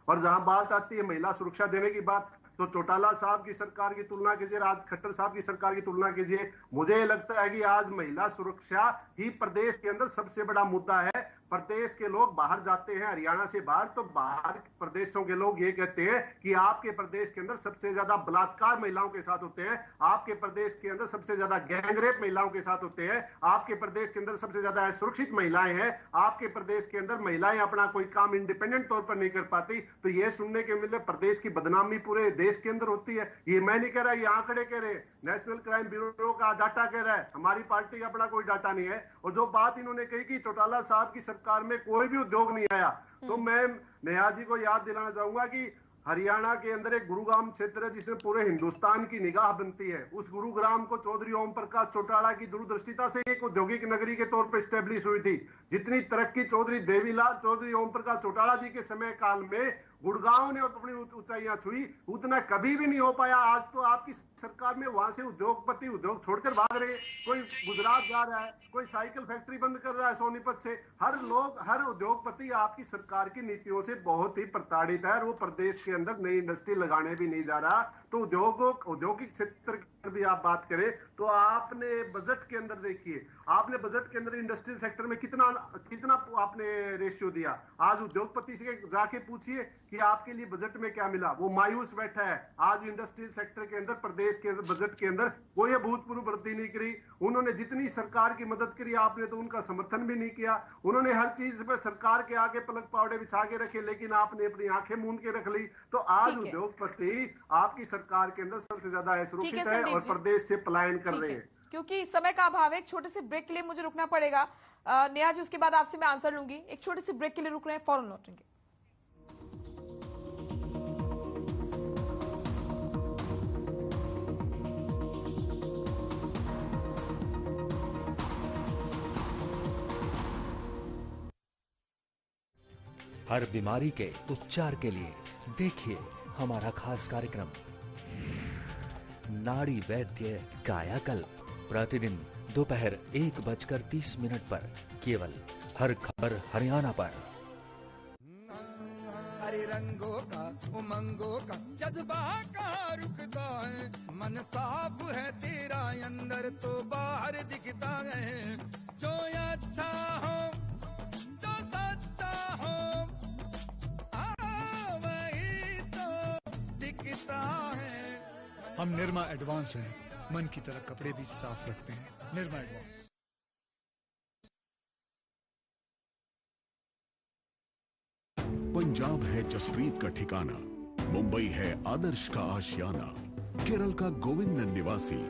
और जहां बात आती है महिला सुरक्षा देने की बात, तो चौटाला साहब की सरकार की तुलना कीजिए, राज खट्टर साहब की सरकार की तुलना कीजिए। मुझे लगता है कि आज महिला सुरक्षा ही प्रदेश के अंदर सबसे बड़ा मुद्दा है। प्रदेश के लोग बाहर जाते हैं, हरियाणा से बाहर, तो बाहर प्रदेशों के लोग ये कहते हैं कि आपके प्रदेश के अंदर सबसे ज्यादा बलात्कार महिलाओं के साथ होते हैं, आपके प्रदेश के अंदर सबसे ज्यादा गैंगरेप महिलाओं के साथ होते हैं, आपके प्रदेश के अंदर सबसे ज्यादा असुरक्षित महिलाएं हैं, आपके प्रदेश के अंदर महिलाएं अपना कोई काम इंडिपेंडेंट तौर पर नहीं कर पाती। तो ये सुनने के मिले प्रदेश की बदनामी पूरे देश के अंदर होती है। ये मैं नहीं कह रहा, ये आंकड़े कह रहे हैं, नेशनल क्राइम ब्यूरो का डाटा कह रहा है, हमारी पार्टी का बड़ा कोई डाटा नहीं है। और जो बात इन्होंने कही कि चौटाला साहब की सरकार में कोई भी उद्योग नहीं आया, तो मैं नेहा जी को याद दिलाना चाहूंगा कि हरियाणा के अंदर एक गुरुग्राम क्षेत्र है जिसमें पूरे हिंदुस्तान की निगाह बनती है। उस गुरुग्राम को चौधरी ओम प्रकाश चौटाला की दूरदर्शिता से एक औद्योगिक नगरी के तौर पर स्टेब्लिश हुई थी। जितनी तरक्की चौधरी ओम प्रकाश चौटाला जी के समय काल में गुड़गांव ने अपनी ऊंचाइयां छुई, उतना कभी भी नहीं हो पाया। आज तो आपकी सरकार में वहां से उद्योगपति उद्योग छोड़कर भाग रहे हैं, कोई गुजरात जा रहा है, कोई साइकिल फैक्ट्री बंद कर रहा है सोनीपत से। हर उद्योगपति आपकी सरकार की नीतियों से बहुत ही प्रताड़ित है और वो प्रदेश के अंदर नई इंडस्ट्री लगाने भी नहीं जा रहा। तो औद्योगिक क्षेत्र की भी आप बात करें तो आपने बजट के अंदर देखिए, आपने बजट के अंदर इंडस्ट्रियल सेक्टर में कितना आपने रेशियो दिया। आज उद्योगपति से जाके पूछिए कि आपके लिए बजट में क्या मिला, वो मायूस बैठा है। आज इंडस्ट्रियल सेक्टर के अंदर प्रदेश के बजट के अंदर कोई अभूतपूर्व वृद्धि नहीं करी। उन्होंने जितनी सरकार की मदद करी आपने तो उनका समर्थन भी नहीं किया। उन्होंने हर चीज पे सरकार के आगे पलक पावड़े बिछा के रखे, लेकिन आपने अपनी आंखें मूंद के रख ली। तो आज उद्योगपति आपकी सरकार के अंदर सबसे ज्यादा असुरक्षित है और प्रदेश से पलायन कर रहे हैं। क्योंकि समय का अभाव है, एक छोटे से ब्रेक के लिए मुझे रुकना पड़ेगा नेहा जी, उसके बाद आपसे मैं आंसर लूंगी। एक छोटे से ब्रेक के लिए रुक रहे हैं, फौरन लौटेंगे। हर बीमारी के उपचार के लिए देखिए हमारा खास कार्यक्रम नाड़ी वैद्य कायाकल्प, प्रतिदिन दोपहर 1:30 पर, केवल हर खबर हरियाणा पर। हरे रंगों का उमंगों का जज्बा कहाँ रुकता है, मन साफ है तेरा अंदर तो बाहर दिखता है। जो अच्छा हो, जो सच्चा हो, हम निरमा एडवांस हैं, मन की तरह कपड़े भी साफ रखते हैं। निरमा एडवांस। पंजाब है जसप्रीत का ठिकाना, मुंबई है आदर्श का आशियाना, केरल का गोविंद निवासी,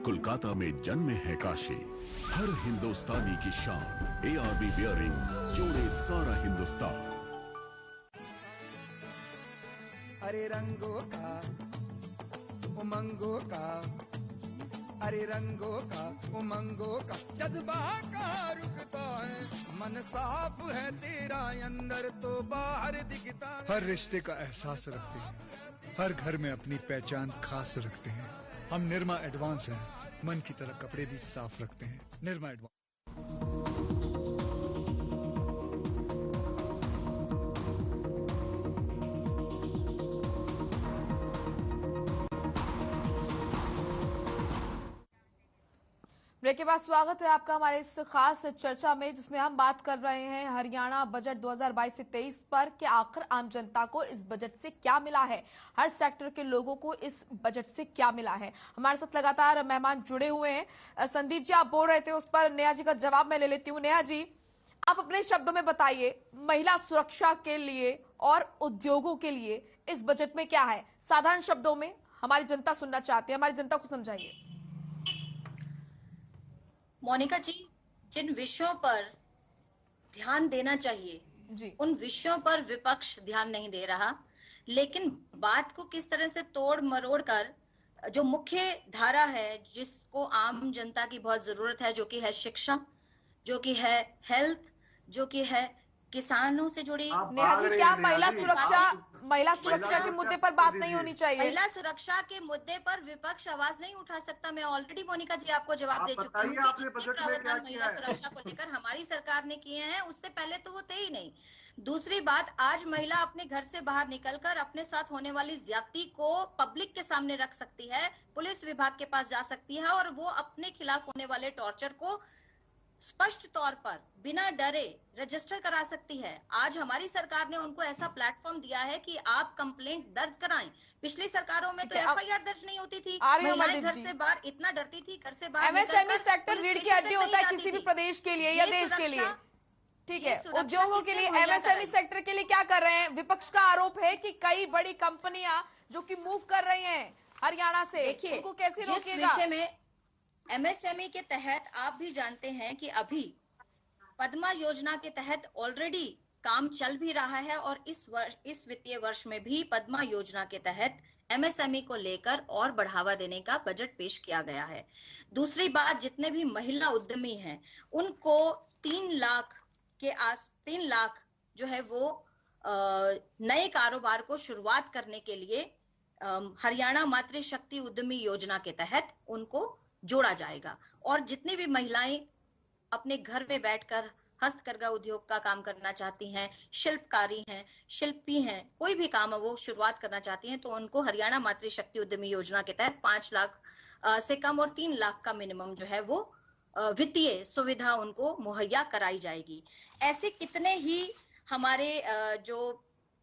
कोलकाता में जन्मे है काशी। हर हिंदुस्तानी की शान ARB बियरिंग्स जोड़े सारा हिंदुस्तान। अरे रंगों का उमंगों का, अरे रंगों का उमंगों का जज्बा कहाँ रुकता है, मन साफ है तेरा अंदर तो बाहर दिखता है। हर रिश्ते का एहसास रखते हैं, हर घर में अपनी पहचान खास रखते हैं। हम निरमा एडवांस हैं, मन की तरह कपड़े भी साफ रखते हैं। निरमा एडवांस। ब्रेक के बाद स्वागत है आपका हमारे इस खास चर्चा में, जिसमें हम बात कर रहे हैं हरियाणा बजट 2022 से 23 पर कि आखिर आम जनता को इस बजट से क्या मिला है, हर सेक्टर के लोगों को इस बजट से क्या मिला है। हमारे साथ लगातार मेहमान जुड़े हुए हैं। संदीप जी, आप बोल रहे थे, उस पर नेहा जी का जवाब मैं ले लेती हूँ। नेहा जी, आप अपने शब्दों में बताइए, महिला सुरक्षा के लिए और उद्योगों के लिए इस बजट में क्या है, साधारण शब्दों में हमारी जनता सुनना चाहती है, हमारी जनता को समझाइए। मोनिका जी, जिन विषयों पर ध्यान देना चाहिए जी, उन विषयों पर विपक्ष ध्यान नहीं दे रहा, लेकिन बात को किस तरह से तोड़ मरोड़ कर जो मुख्य धारा है, जिसको आम जनता की बहुत जरूरत है, जो कि है शिक्षा, जो कि है हेल्थ, जो कि है किसानों से जुड़ी। नेहा जी, क्या महिला सुरक्षा के मुद्दे पर बात नहीं होनी चाहिए? महिला सुरक्षा के मुद्दे पर विपक्ष आवाज नहीं उठा सकता। मैं ऑलरेडी मोनिका जी आपको जवाब दे चुकी हूँ। प्रावधान महिला सुरक्षा को लेकर हमारी सरकार ने किए हैं, उससे पहले तो वो थे ही नहीं। दूसरी बात, आज महिला अपने घर से बाहर निकलकर अपने साथ होने वाली ज्यादती को पब्लिक के सामने रख सकती है, पुलिस विभाग के पास जा सकती है और वो अपने खिलाफ होने वाले टॉर्चर को स्पष्ट तौर पर बिना डरे रजिस्टर करा सकती है। आज हमारी सरकार ने उनको ऐसा प्लेटफॉर्म दिया है कि आप कंप्लेंट दर्ज कराएं। पिछली सरकारों में तो FIR दर्ज नहीं होती थी, महिलाएं घर से बाहर इतना डरती थी, घर से बाहर MSME सेक्टर रीढ़ की हड्डी होता है किसी भी प्रदेश के लिए या देश के लिए। ठीक है, उद्योगों के लिए, MSME सेक्टर के लिए क्या कर रहे हैं? विपक्ष का आरोप है कि कई बड़ी कंपनियां जो कि मूव कर रही हैं हरियाणा से, उनको कैसे रोकेगा? विषय में MSME के तहत आप भी जानते हैं कि अभी पद्मा योजना के तहत ऑलरेडी काम चल भी रहा है और इस वित्तीय वर्ष में भी पद्मा योजना के तहत MSME को लेकर और बढ़ावा देने का बजट पेश किया गया है। दूसरी बात, जितने भी महिला उद्यमी हैं उनको 3 लाख जो है वो नए कारोबार को शुरुआत करने के लिए हरियाणा मातृशक्ति उद्यमी योजना के तहत उनको जोड़ा जाएगा। और जितनी भी महिलाएं अपने घर में बैठकर हस्तकरघा उद्योग का काम करना चाहती हैं, शिल्पकारी हैं, शिल्पी हैं, कोई भी काम वो शुरुआत करना चाहती हैं, तो उनको हरियाणा मातृशक्ति उद्यमी योजना के तहत 5 लाख से कम और 3 लाख का मिनिमम जो है वो वित्तीय सुविधा उनको मुहैया कराई जाएगी। ऐसे कितने ही हमारे जो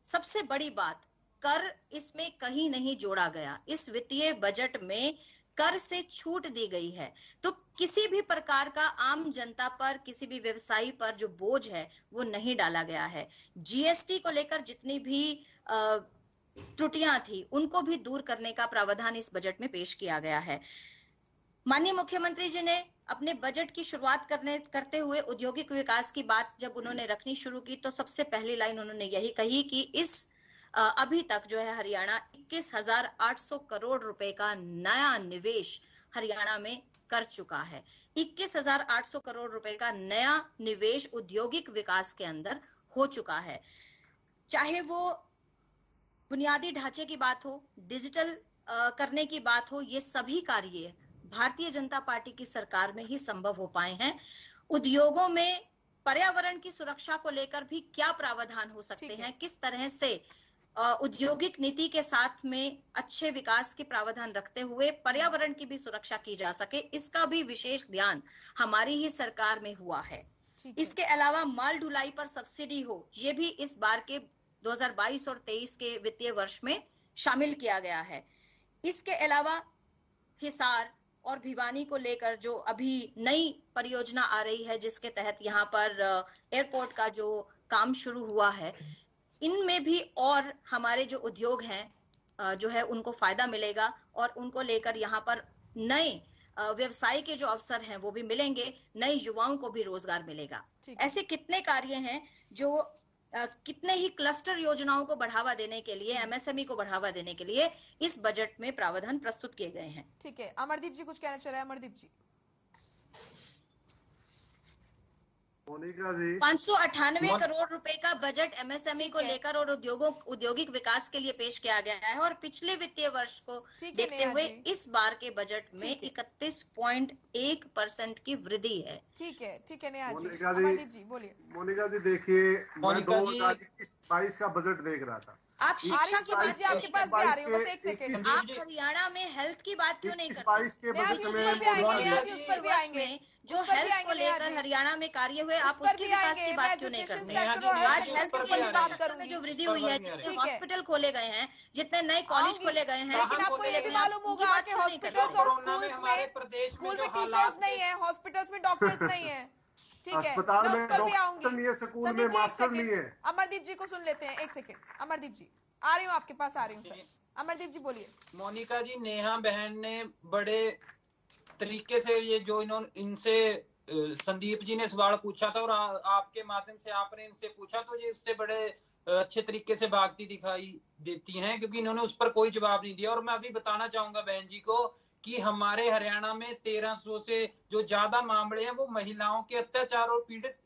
सबसे बड़ी बात, कर इसमें कहीं नहीं जोड़ा गया। इस वित्तीय बजट में कर से छूट दी गई है, तो किसी भी प्रकार का आम जनता पर, किसी भी व्यवसायी पर जो बोझ है वो नहीं डाला गया है। GST को लेकर जितनी भी त्रुटियां थी उनको भी दूर करने का प्रावधान इस बजट में पेश किया गया है। माननीय मुख्यमंत्री जी ने अपने बजट की शुरुआत करते हुए औद्योगिक विकास की बात जब उन्होंने रखनी शुरू की, तो सबसे पहली लाइन उन्होंने यही कही कि इस अभी तक जो है हरियाणा 21,800 करोड़ रुपए का नया निवेश हरियाणा में कर चुका है। 21,800 करोड़ रुपए का नया निवेश औद्योगिक विकास के अंदर हो चुका है। चाहे वो बुनियादी ढांचे की बात हो, डिजिटल करने की बात हो, ये सभी कार्य भारतीय जनता पार्टी की सरकार में ही संभव हो पाए हैं। उद्योगों में पर्यावरण की सुरक्षा को लेकर भी क्या प्रावधान हो सकते हैं, किस तरह से औद्योगिक नीति के साथ में अच्छे विकास के प्रावधान रखते हुए पर्यावरण की भी सुरक्षा की जा सके, इसका भी विशेष ध्यान हमारी ही सरकार में हुआ है। इसके अलावा माल ढुलाई पर सब्सिडी हो, ये भी इस बार के 2022 और 23 के वित्तीय वर्ष में शामिल किया गया है। इसके अलावा हिसार और भिवानी को लेकर जो अभी नई परियोजना आ रही है, जिसके तहत यहाँ पर एयरपोर्ट का जो काम शुरू हुआ है, इनमें भी और हमारे जो उद्योग हैं जो है उनको फायदा मिलेगा और उनको लेकर यहाँ पर नए व्यवसाय के जो अवसर हैं वो भी मिलेंगे, नए युवाओं को भी रोजगार मिलेगा। ऐसे कितने कार्य हैं जो कितने ही क्लस्टर योजनाओं को बढ़ावा देने के लिए, एमएसएमई को बढ़ावा देने के लिए इस बजट में प्रावधान प्रस्तुत किए गए हैं। ठीक है, अमरदीप जी कुछ कहना चाह रहे हैं। अमरदीप जी। मोनिका जी, 598 करोड़ रुपए का बजट एमएसएमई को लेकर और औद्योगिक विकास के लिए पेश किया गया है और पिछले वित्तीय वर्ष को देखते हुए इस बार के बजट में 31.1% की वृद्धि है। ठीक है नेहा जी। मोनिका जी बोलिए। मोनिका जी देखिए, मैं 2021-22 का बजट देख रहा था। आप शिक्षा की बात आपके पास भी आ रही हो, बस एक सेकंड। आप हरियाणा में हेल्थ की बात क्यों नहीं करते? 22 के बजट में जो हेल्थ को लेकर हरियाणा में कार्य हुए, आप उसके विकास की बात क्यों नहीं करते? आज हेल्थ सेक्टर में जो वृद्धि हुई है, जितने हॉस्पिटल खोले गए हैं, जितने नए कॉलेज खोले गए हैं, आपको ये भी मालूम होगा कि हॉस्पिटल्स और स्कूल में टीचर्स नहीं है, हॉस्पिटल्स में डॉक्टर्स नहीं है। ठीक है, अस्पताल में डॉक्टर नहीं है, स्कूल में मास्टर नहीं है। अमरदीप जी को सुन लेते हैं, एक सेकंड। अमरदीप जी आ रही हूँ, आपके पास आ रही हूँ सर। अमरदीप जी बोलिए। मोनिका जी, नेहा बहन ने बड़े तरीके से ये जो इनसे संदीप जी ने सवाल पूछा था और आपके माध्यम से आपने इनसे पूछा, तो ये इससे बड़े अच्छे तरीके से भागती दिखाई देती हैं, क्योंकि इन्होंने उस पर कोई जवाब नहीं दिया। और मैं अभी बताना चाहूंगा बहन जी को कि हमारे हरियाणा में 1300 से जो ज्यादा मामले हैं वो महिलाओं के अत्याचार और पीड़ित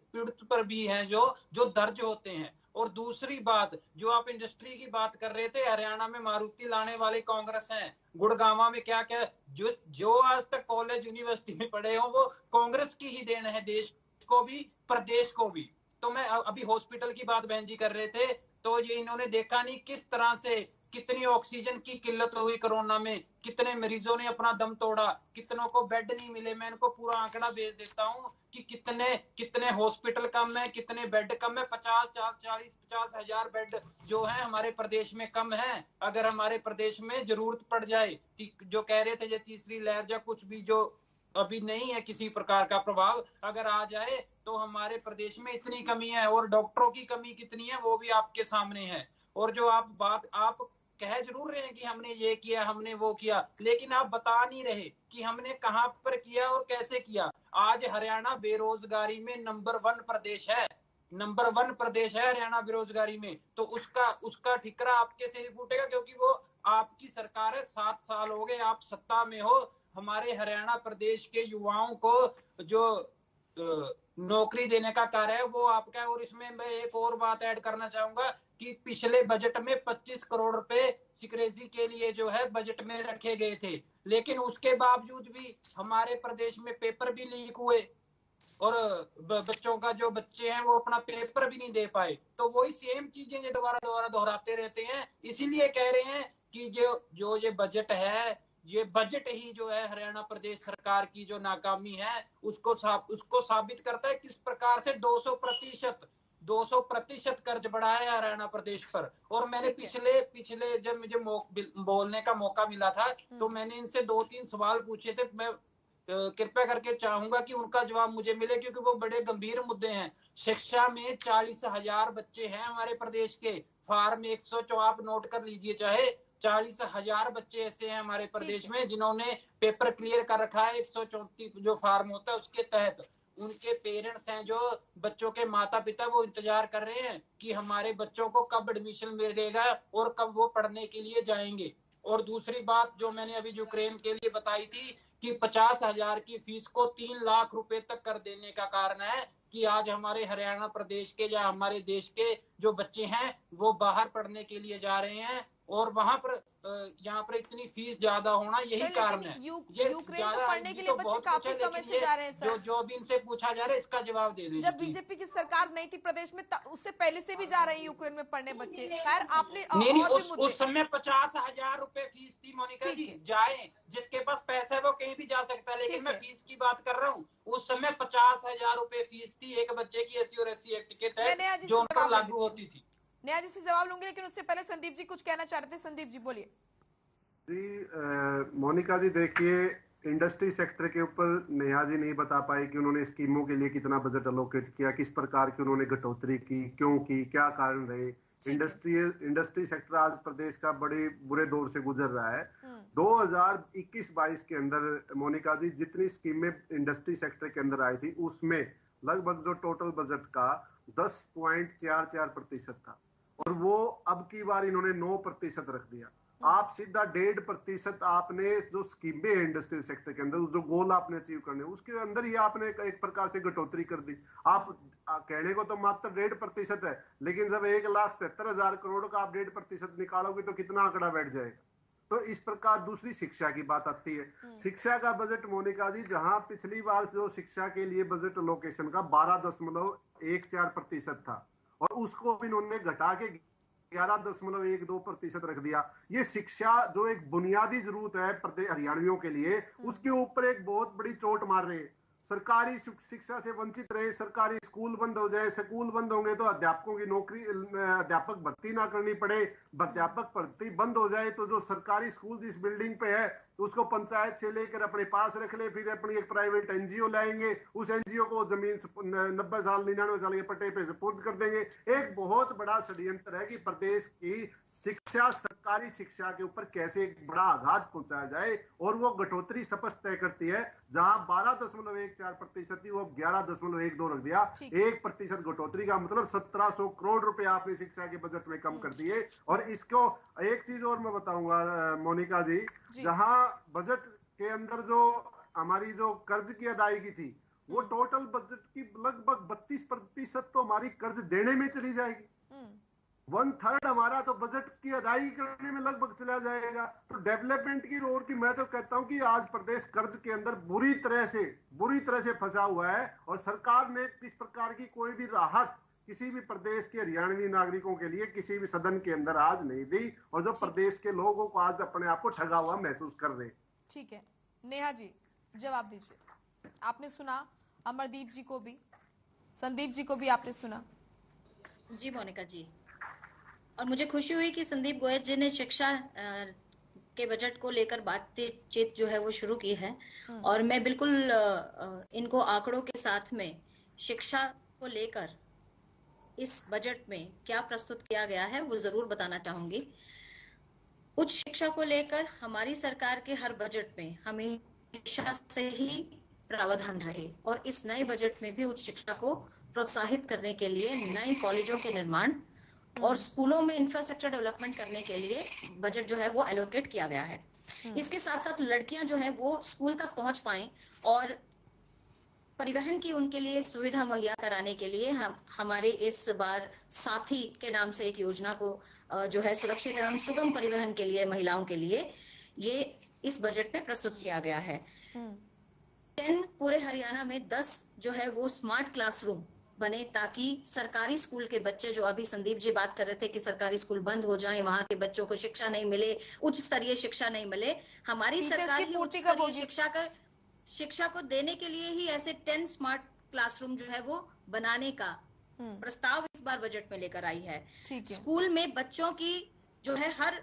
पर भी हैं जो दर्ज होते हैं। और दूसरी बात, जो आप इंडस्ट्री की बात कर रहे थे, हरियाणा में मारुति लाने वाले कांग्रेस हैं। गुड़गांव में क्या क्या जो आज तक कॉलेज यूनिवर्सिटी में पढ़े हो वो कांग्रेस की ही देन है, देश को भी प्रदेश को भी। तो मैं अभी हॉस्पिटल की बात बहन जी कर रहे थे, तो ये इन्होंने देखा नहीं किस तरह से कितनी ऑक्सीजन की किल्लत हुई कोरोना में, कितने मरीजों ने अपना दम तोड़ा, कितनों को बेड नहीं मिले। मैं इनको पूरा आंकड़ा भेज देता हूँ कि कितने हॉस्पिटल कम है, कितने बेड कम है। 50 हजार बेड जो है हमारे प्रदेश में कम है। अगर हमारे प्रदेश में जरूरत पड़ जाए, जो कह रहे थे ये तीसरी लहर या कुछ भी जो अभी नहीं है किसी प्रकार का प्रभाव, अगर आ जाए तो हमारे प्रदेश में इतनी कमी है। और डॉक्टरों की कमी कितनी है वो भी आपके सामने है। और जो आप कह जरूर रहे हैं कि हमने ये किया, हमने वो किया, लेकिन आप बता नहीं रहे कि हमने कहां पर किया और कैसे किया। आज हरियाणा बेरोजगारी में नंबर 1 प्रदेश है, नंबर 1 प्रदेश है हरियाणा बेरोजगारी में। तो उसका ठिकरा आपके से नहीं फूटेगा, क्योंकि वो आपकी सरकार है। 7 साल हो गए आप सत्ता में हो। हमारे हरियाणा प्रदेश के युवाओं को जो नौकरी देने का कार्य है वो आपका है। और इसमें मैं एक और बात ऐड करना चाहूंगा कि पिछले बजट में 25 करोड़ रुपए सिक्योरिटी के लिए जो है बजट में रखे गए थे, लेकिन उसके बावजूद भी हमारे प्रदेश में पेपर भी लीक हुए और बच्चों का जो बच्चे हैं वो अपना पेपर भी नहीं दे पाए। तो वही सेम चीजें ये दोबारा दोहराते रहते हैं। इसीलिए कह रहे हैं कि जो ये बजट है, ये बजट ही जो है हरियाणा प्रदेश सरकार की जो नाकामी है उसको साबित करता है। किस प्रकार से 200% कर्ज बढ़ा है हरियाणा प्रदेश पर। और मैंने पिछले जब मुझे बोलने का मौका मिला था तो मैंने इनसे 2-3 सवाल पूछे थे। मैं कृपया करके चाहूंगा कि उनका जवाब मुझे मिले, क्योंकि वो बड़े गंभीर मुद्दे हैं। शिक्षा में 40,000 बच्चे हैं हमारे प्रदेश के। फार्म 100 आप नोट कर लीजिए, चाहे 40,000 बच्चे ऐसे हैं हमारे प्रदेश में जिन्होंने पेपर क्लियर कर रखा है। 134 जो फार्म होता है उसके तहत उनके पेरेंट्स हैं, जो बच्चों के माता पिता, वो इंतजार कर रहे हैं कि हमारे बच्चों को कब एडमिशन मिलेगा और कब वो पढ़ने के लिए जाएंगे। और दूसरी बात जो मैंने अभी यूक्रेन के लिए बताई थी कि 50,000 की फीस को 3 लाख रुपए तक कर देने का कारण है कि आज हमारे हरियाणा प्रदेश के या हमारे देश के जो बच्चे हैं वो बाहर पढ़ने के लिए जा रहे हैं और वहां पर यहाँ पर इतनी फीस ज्यादा होना यही कारण है। यूक्रेन को पढ़ने के लिए बच्चे काफी समय से जा रहे हैं सर। जो भी इनसे पूछा जा रहा है इसका जवाब दे दीजिए। जब बीजेपी की सरकार नहीं थी प्रदेश में उससे पहले से भी जा रहे हैं यूक्रेन में पढ़ने बच्चे। खैर आपने उस समय 50,000 रुपए फीस थी मोनिका जी। जाए जिसके पास पैसा है वो कहीं भी जा सकता है, लेकिन मैं फीस की बात कर रहा हूँ। उस समय 50,000 रुपए फीस थी एक बच्चे की SC और SC एक्ट के तहत जो उन पर लागू होती थी। नेहा जी से जवाब लूंगी, लेकिन उससे पहले संदीप जी कुछ कहना चाह रहे थे। संदीप जी बोलिए। जी मोनिका जी, देखिए इंडस्ट्री सेक्टर के ऊपर नेहा जी नहीं बता पाए कि उन्होंने स्कीमों के लिए कितना बजट अलोकेट किया, किस प्रकार की उन्होंने कटौती की, क्यों की, क्या कारण रहे। इंडस्ट्री सेक्टर आज प्रदेश का बड़े बुरे दौर से गुजर रहा है। 2021-22 के अंदर मोनिका जी जितनी स्कीमें इंडस्ट्री सेक्टर के अंदर आई थी उसमें लगभग जो टोटल बजट का 10.44% था, और वो अब की बार इन्होंने 9% रख दिया। आप सीधा 1.5% आपने जो स्कीमें इंडस्ट्रियल सेक्टर के अंदर जो गोल आपने अचीव करने उसके अंदर ही आपने एक प्रकार से कटौती कर दी। आप कहने को तो मात्र 1.5% है, लेकिन जब 1,77,000 करोड़ का आप 1.5% निकालोगे तो कितना आंकड़ा बैठ जाएगा। तो इस प्रकार दूसरी शिक्षा की बात आती है। शिक्षा का बजट मोनिका जी, जहां पिछली बार जो शिक्षा के लिए बजट लोकेशन का 12.14% था और उसको भी इन्होंने घटा के 11.12% रख दिया। ये शिक्षा जो एक बुनियादी जरूरत है हरियाणवियों के लिए, उसके ऊपर एक बहुत बड़ी चोट मार रहे हैं। सरकारी शिक्षा से वंचित रहे, सरकारी स्कूल बंद हो जाए, स्कूल बंद होंगे तो अध्यापकों की नौकरी, अध्यापक भर्ती ना करनी पड़े, अध्यापक भर्ती बंद हो जाए तो जो सरकारी स्कूल जिस बिल्डिंग पे है उसको पंचायत से लेकर अपने पास रख ले, फिर अपनी एक प्राइवेट एनजीओ लाएंगे, उस एनजीओ को जमीन 90 साल 99 साल के पट्टे पे सुपुर्द कर देंगे। एक बहुत बड़ा षड्यंत्र है कि प्रदेश की शिक्षा, सरकारी शिक्षा के ऊपर कैसे एक बड़ा आघात पहुंचाया जाए, और वो कटौती स्पष्ट तय करती है। जहां 12.14% थी वो 11.12 रख दिया। 1% कटौती का मतलब 1700 करोड़ रुपए आपने शिक्षा के बजट में कम कर दिए। और इसको एक चीज और मैं बताऊंगा मोनिका जी, जहां बजट के अंदर जो हमारी जो कर्ज की अदायगी थी वो टोटल बजट की लगभग 32% तो हमारी कर्ज देने में चली जाएगी। 1/3 हमारा तो बजट की अदायगी करने में लगभग चला जाएगा। तो डेवलपमेंट की ओर की मैं तो कहता हूं कि आज प्रदेश कर्ज के अंदर बुरी तरह से फंसा हुआ है, और सरकार ने किस प्रकार की कोई भी राहत किसी भी प्रदेश के हरियाणवी नागरिकों के लिए किसी भी सदन के अंदर आज नहीं दी, और जो प्रदेश के लोगों को आज अपने आप को ठगा हुआ महसूस कर रहे हैं। ठीक है, नेहा जी जवाब दीजिए। आपने सुना अमरदीप जी को भी, संदीप जी को भी आपने सुना। जी मोनिका जी, और मुझे खुशी हुई कि संदीप गोयल जी ने शिक्षा के बजट को लेकर बातचीत जो है वो शुरू की है, और मैं बिल्कुल इनको आंकड़ों के साथ में शिक्षा को लेकर इस बजट में क्या प्रस्तुत किया गया है वो जरूर बताना चाहूंगी। उच्च शिक्षा को लेकर हमारी सरकार के हर बजट में हमेशा से ही प्रावधान रहे, और इस नए बजट में भी उच्च शिक्षा को प्रोत्साहित करने के लिए नए कॉलेजों के निर्माण और स्कूलों में इंफ्रास्ट्रक्चर डेवलपमेंट करने के लिए बजट जो है वो एलोकेट किया गया है। इसके साथ साथ लड़कियां जो है वो स्कूल तक पहुंच पाएं, और परिवहन की उनके लिए सुविधा मुहैया कराने के लिए हमारे इस बार साथी के नाम से एक योजना को जो है सुरक्षित एवं सुगम परिवहन के लिए महिलाओं के लिए ये इस बजट में प्रस्तुत किया गया है। 10 पूरे हरियाणा में 10 जो है वो स्मार्ट क्लासरूम बने, ताकि सरकारी स्कूल के बच्चे, जो अभी संदीप जी बात कर रहे थे कि सरकारी स्कूल बंद हो जाएं, वहां के बच्चों को शिक्षा नहीं मिले, उच्च स्तरीय शिक्षा नहीं मिले, हमारी सरकार ही उच्च स्तरीय शिक्षा को देने के लिए ही ऐसे 10 स्मार्ट क्लासरूम जो है वो बनाने का प्रस्ताव इस बार बजट में लेकर आई है। स्कूल में बच्चों की जो है हर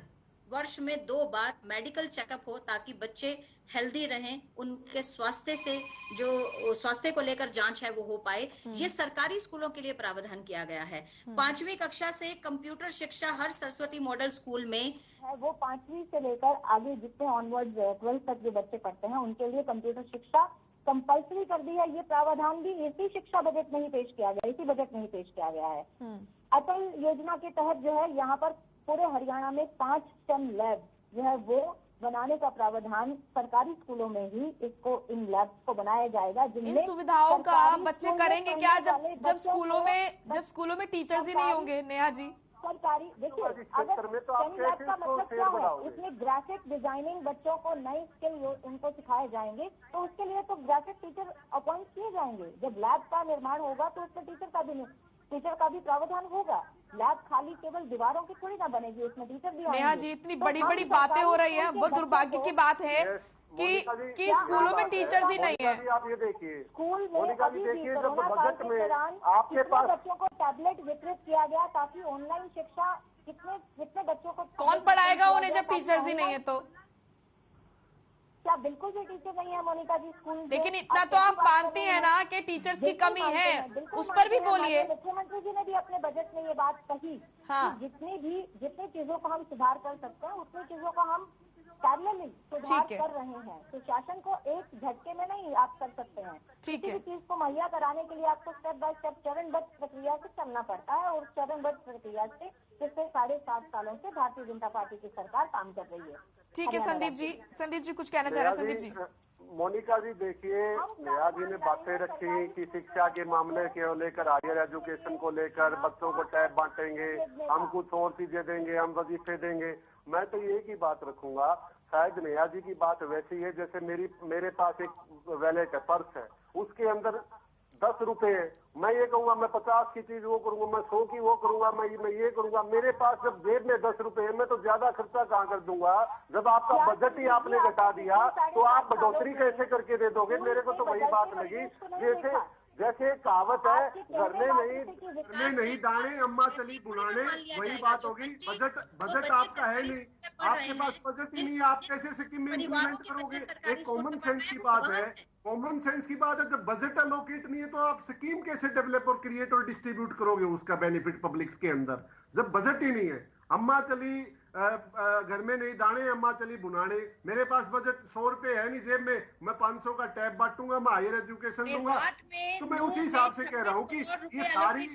वर्ष में 2 बार मेडिकल चेकअप हो, ताकि बच्चे हेल्दी रहें, उनके स्वास्थ्य को लेकर जांच है वो हो पाए। ये सरकारी स्कूलों के लिए प्रावधान किया गया है। 5वीं कक्षा से कंप्यूटर शिक्षा हर सरस्वती मॉडल स्कूल में है, वो 5वीं से लेकर आगे जितने ऑनवर्ड 12th तक जो बच्चे पढ़ते हैं उनके लिए कंप्यूटर शिक्षा कंपल्सरी कर दी है। ये प्रावधान भी इसी शिक्षा बजट में ही पेश किया गया, इसी बजट में ही पेश किया गया है। अटल योजना के तहत जो है यहाँ पर पूरे हरियाणा में 5 STEM लैब जो है वो बनाने का प्रावधान सरकारी स्कूलों में ही इन लैब्स को बनाया जाएगा, जिनमें इन सुविधाओं का बच्चे करेंगे क्या जब स्कूलों में टीचर्स ही नहीं होंगे? नेहा जी, सरकारी देखिए, अगर STEM लैब का मतलब क्या है, इसमें ग्राफिक डिजाइनिंग बच्चों को नई स्किल उनको सिखाए जाएंगे, तो उसके लिए तो ग्राफिक टीचर अपॉइंट किए जाएंगे। जब लैब का निर्माण होगा तो उसमें टीचर का भी प्रावधान होगा। लैब खाली केवल दीवारों की थोड़ी ना बनेगी, उसमें टीचर भी नेहा जी, इतनी बड़ी बड़ी बातें हो रही है, वो दुर्भाग्य की बात है कि स्कूलों में टीचर्स ही नहीं है। आप ये देखिए, स्कूल में अभी भी कोरोना काल के दौरान आपके पास बच्चों को टैबलेट वितरित किया गया, ताकि ऑनलाइन शिक्षा कितने बच्चों को कौन पढ़ाएगा उन्हें जब टीचर्स ही नहीं है? तो क्या बिल्कुल भी टीचर नहीं है मोनिका जी स्कूल? लेकिन इतना तो आप मानती हैं ना कि टीचर्स की कमी है, उस पर भी बोलिए। मुख्यमंत्री जी ने भी अपने बजट में ये बात कही कि जितनी चीजों को हम सुधार कर सकते हैं उतनी चीजों को हम पैरेलली सुधार कर रहे हैं। तो शासन को एक झटके में नहीं आप कर सकते हैं। किसी भी चीज को मुहैया कराने के लिए आपको स्टेप बाय स्टेप चरणबद्ध प्रक्रिया से चलना पड़ता है, और चरणबद्ध प्रक्रिया से पिछले 7.5 सालों से भारतीय जनता पार्टी की सरकार काम कर रही है। ठीक है संदीप जी कुछ कहना चाह रहे हैं? संदीप जी। मोनिका जी देखिए, नेहा जी ने बातें रखी कि शिक्षा के मामले को लेकर, हायर एजुकेशन को लेकर, बच्चों को टैब बांटेंगे, हम कुछ और चीजें देंगे, हम वजीफे देंगे। मैं तो एक ही बात रखूंगा, शायद नेहा जी की बात वैसी है जैसे मेरे पास एक वैलेट है, पर्स है, उसके अंदर 10 रुपए है। मैं ये कहूंगा मैं 50 की चीज वो करूंगा, मैं 100 की वो करूंगा, मैं ये करूंगा। मेरे पास जब जेब में 10 रुपए है, मैं तो ज्यादा खर्चा कहाँ कर दूंगा? जब आपका बजट ही आपने घटा दिया तो आप बढ़ोतरी कैसे करके दे दोगे? मेरे को तो वही बात लगी, जैसे कहावत है, घर में नहीं दाने अम्मा चली बुलाने, वही बात होगी। बजट आपका है नहीं, आपके पास बजट ही नहीं है, आप कैसे स्कीम में इम्प्लीमेंट करोगे? एक कॉमन सेंस की बात है, कॉमन सेंस की बात है। जब बजट अलोकेट नहीं है तो आप स्कीम कैसे डेवलप और क्रिएट और डिस्ट्रीब्यूट करोगे उसका बेनिफिट पब्लिक के अंदर, जब बजट ही नहीं है? अम्मा चली घर में नहीं दाने अम्मा चली बुनाने। मेरे पास बजट 100 रुपए है नहीं जेब में, मैं 500 का टैब बांटूंगा, मैं हायर एजुकेशन दूंगा। तो मैं उसी हिसाब से कह रहा हूँ कि ये सारी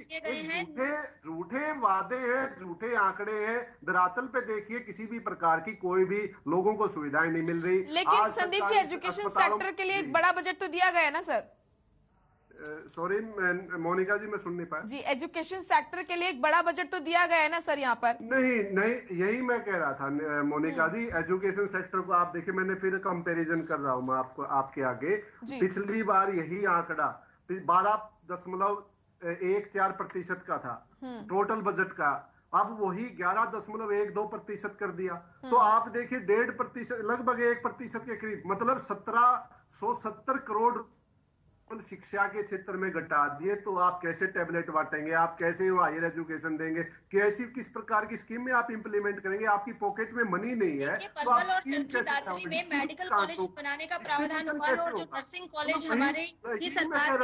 झूठे वादे हैं, झूठे आंकड़े हैं। धरातल पे देखिए किसी भी प्रकार की कोई भी लोगों को सुविधाएं नहीं मिल रही। लेकिन संदीप जी, एजुकेशन सेक्टर के लिए एक बड़ा बजट तो दिया गया है ना सर? सॉरी मोनिका जी, मैं सुन नहीं पाया। जी, एजुकेशन सेक्टर के लिए एक बड़ा बजट तो दिया गया है ना सर यहाँ पर? नहीं यही मैं कह रहा था मोनिका जी। एजुकेशन सेक्टर को आप देखिए, मैंने फिर कंपैरिजन कर रहा हूँ मैं आपके आगे। पिछली बार यही आंकड़ा 12.14% का था टोटल बजट का, अब वही 11.12% कर दिया। तो आप देखिए 1.5%, लगभग 1% के करीब, मतलब 1770 करोड़ शिक्षा के क्षेत्र में घटा दिए। तो आप कैसे टैबलेट बांटेंगे? आप कैसे हायर एजुकेशन देंगे? कैसी किस प्रकार की स्कीम में आप इंप्लीमेंट करेंगे? आपकी पॉकेट में मनी नहीं है तो आप स्कीम कैसे? में मेडिकल कॉलेज बनाने का प्रावधान हुआ है, और जो नर्सिंग कॉलेज हमारे की सरकार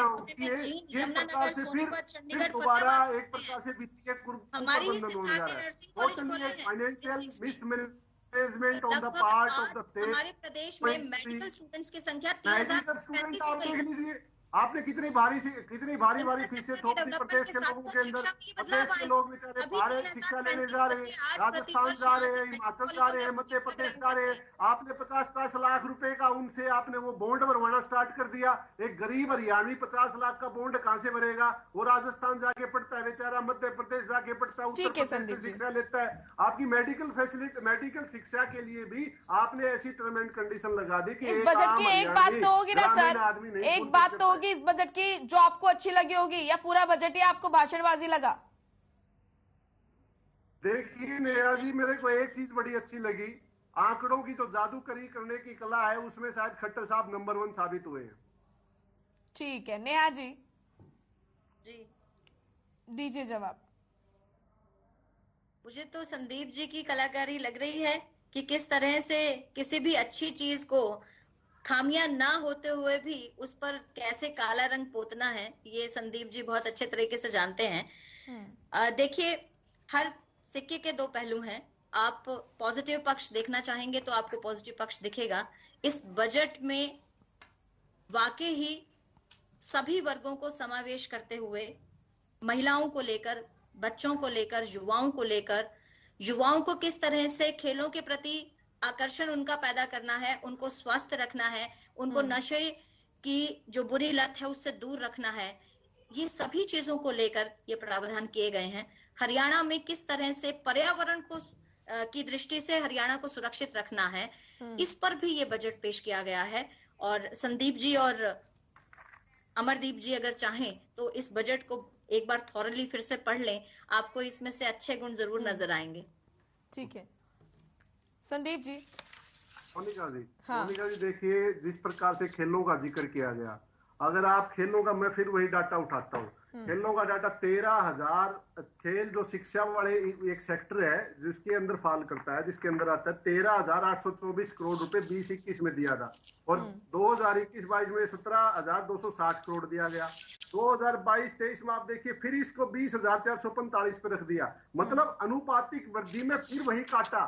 दोबारा एक प्रकार से वित्तीय हमारी सरकार ने नर्सिंग कॉलेज खोला है। Financial mismanagement on the part of the state. हमारे प्रदेश में मेडिकल स्टूडेंट्स की संख्या 3035 हो गई। आपने कितनी भारी फीसें थोप दी प्रदेश के लोगों के अंदर। प्रदेश के लोग बेचारे बाहर शिक्षा लेने जा रहे हैं, राजस्थान जा रहे हैं, हिमाचल जा रहे हैं, मध्य प्रदेश जा रहे हैं। आपने 50-50 लाख रुपए का उनसे आपने वो बॉन्ड भरवाना स्टार्ट कर दिया। एक गरीब हरियाणवी 50 लाख का बॉन्ड कहां से भरेगा? वो राजस्थान जाके पढ़ता है बेचारा, मध्य प्रदेश जाके पढ़ता है, उत्तर प्रदेश से शिक्षा लेता है। आपकी मेडिकल फैसिलिटी, मेडिकल शिक्षा के लिए भी आपने ऐसी टर्म एंड कंडीशन लगा दी कि इस बजट की एक बात तो होगी ना सर, एक बात तो इस बजट की जो आपको अच्छी लगी होगी, या पूरा बजट ही आपको भाषणबाजी लगा? देखिए नेहा जी, मेरे को एक चीज बड़ी अच्छी लगी, आंकड़ों की जो जादूगरी करने की कला है उसमें शायद खट्टर साहब नंबर 1 साबित हुए हैं। ठीक है नेहा जी, दीजिए जवाब। मुझे तो संदीप जी की कलाकारी लग रही है कि किस तरह से किसी भी अच्छी चीज को खामियां ना होते हुए भी उस पर कैसे काला रंग पोतना है, ये संदीप जी बहुत अच्छे तरीके से जानते हैं। देखिए, हर सिक्के के 2 पहलू हैं। आप पॉजिटिव पक्ष देखना चाहेंगे तो आपको पॉजिटिव पक्ष दिखेगा। इस बजट में वाकई ही सभी वर्गों को समावेश करते हुए, महिलाओं को लेकर, बच्चों को लेकर, युवाओं को किस तरह से खेलों के प्रति आकर्षण उनका पैदा करना है, उनको स्वस्थ रखना है, उनको नशे की जो बुरी लत है उससे दूर रखना है, ये सभी चीजों को लेकर ये प्रावधान किए गए हैं। हरियाणा में किस तरह से पर्यावरण को की दृष्टि से हरियाणा को सुरक्षित रखना है, इस पर भी ये बजट पेश किया गया है। और संदीप जी और अमरदीप जी अगर चाहें तो इस बजट को एक बार थॉरली फिर से पढ़ लें, आपको इसमें से अच्छे गुण जरूर नजर आएंगे। ठीक है संदीप जी। मोनिका जी देखिए, जिस प्रकार से खेलों का जिक्र किया गया, अगर आप खेलों का, मैं फिर वही डाटा उठाता हूँ, खेलों का डाटा 13,000 खेल जो शिक्षा वाले एक सेक्टर है जिसके अंदर फॉल करता है, जिसके अंदर आता है 13,824 करोड़ रुपए 2021 में दिया था और 2021-22 में 17,260 करोड़ दिया गया। 2022-23 में आप देखिए फिर इसको 20,445 पे रख दिया। मतलब अनुपातिक वृद्धि में फिर वही काटा,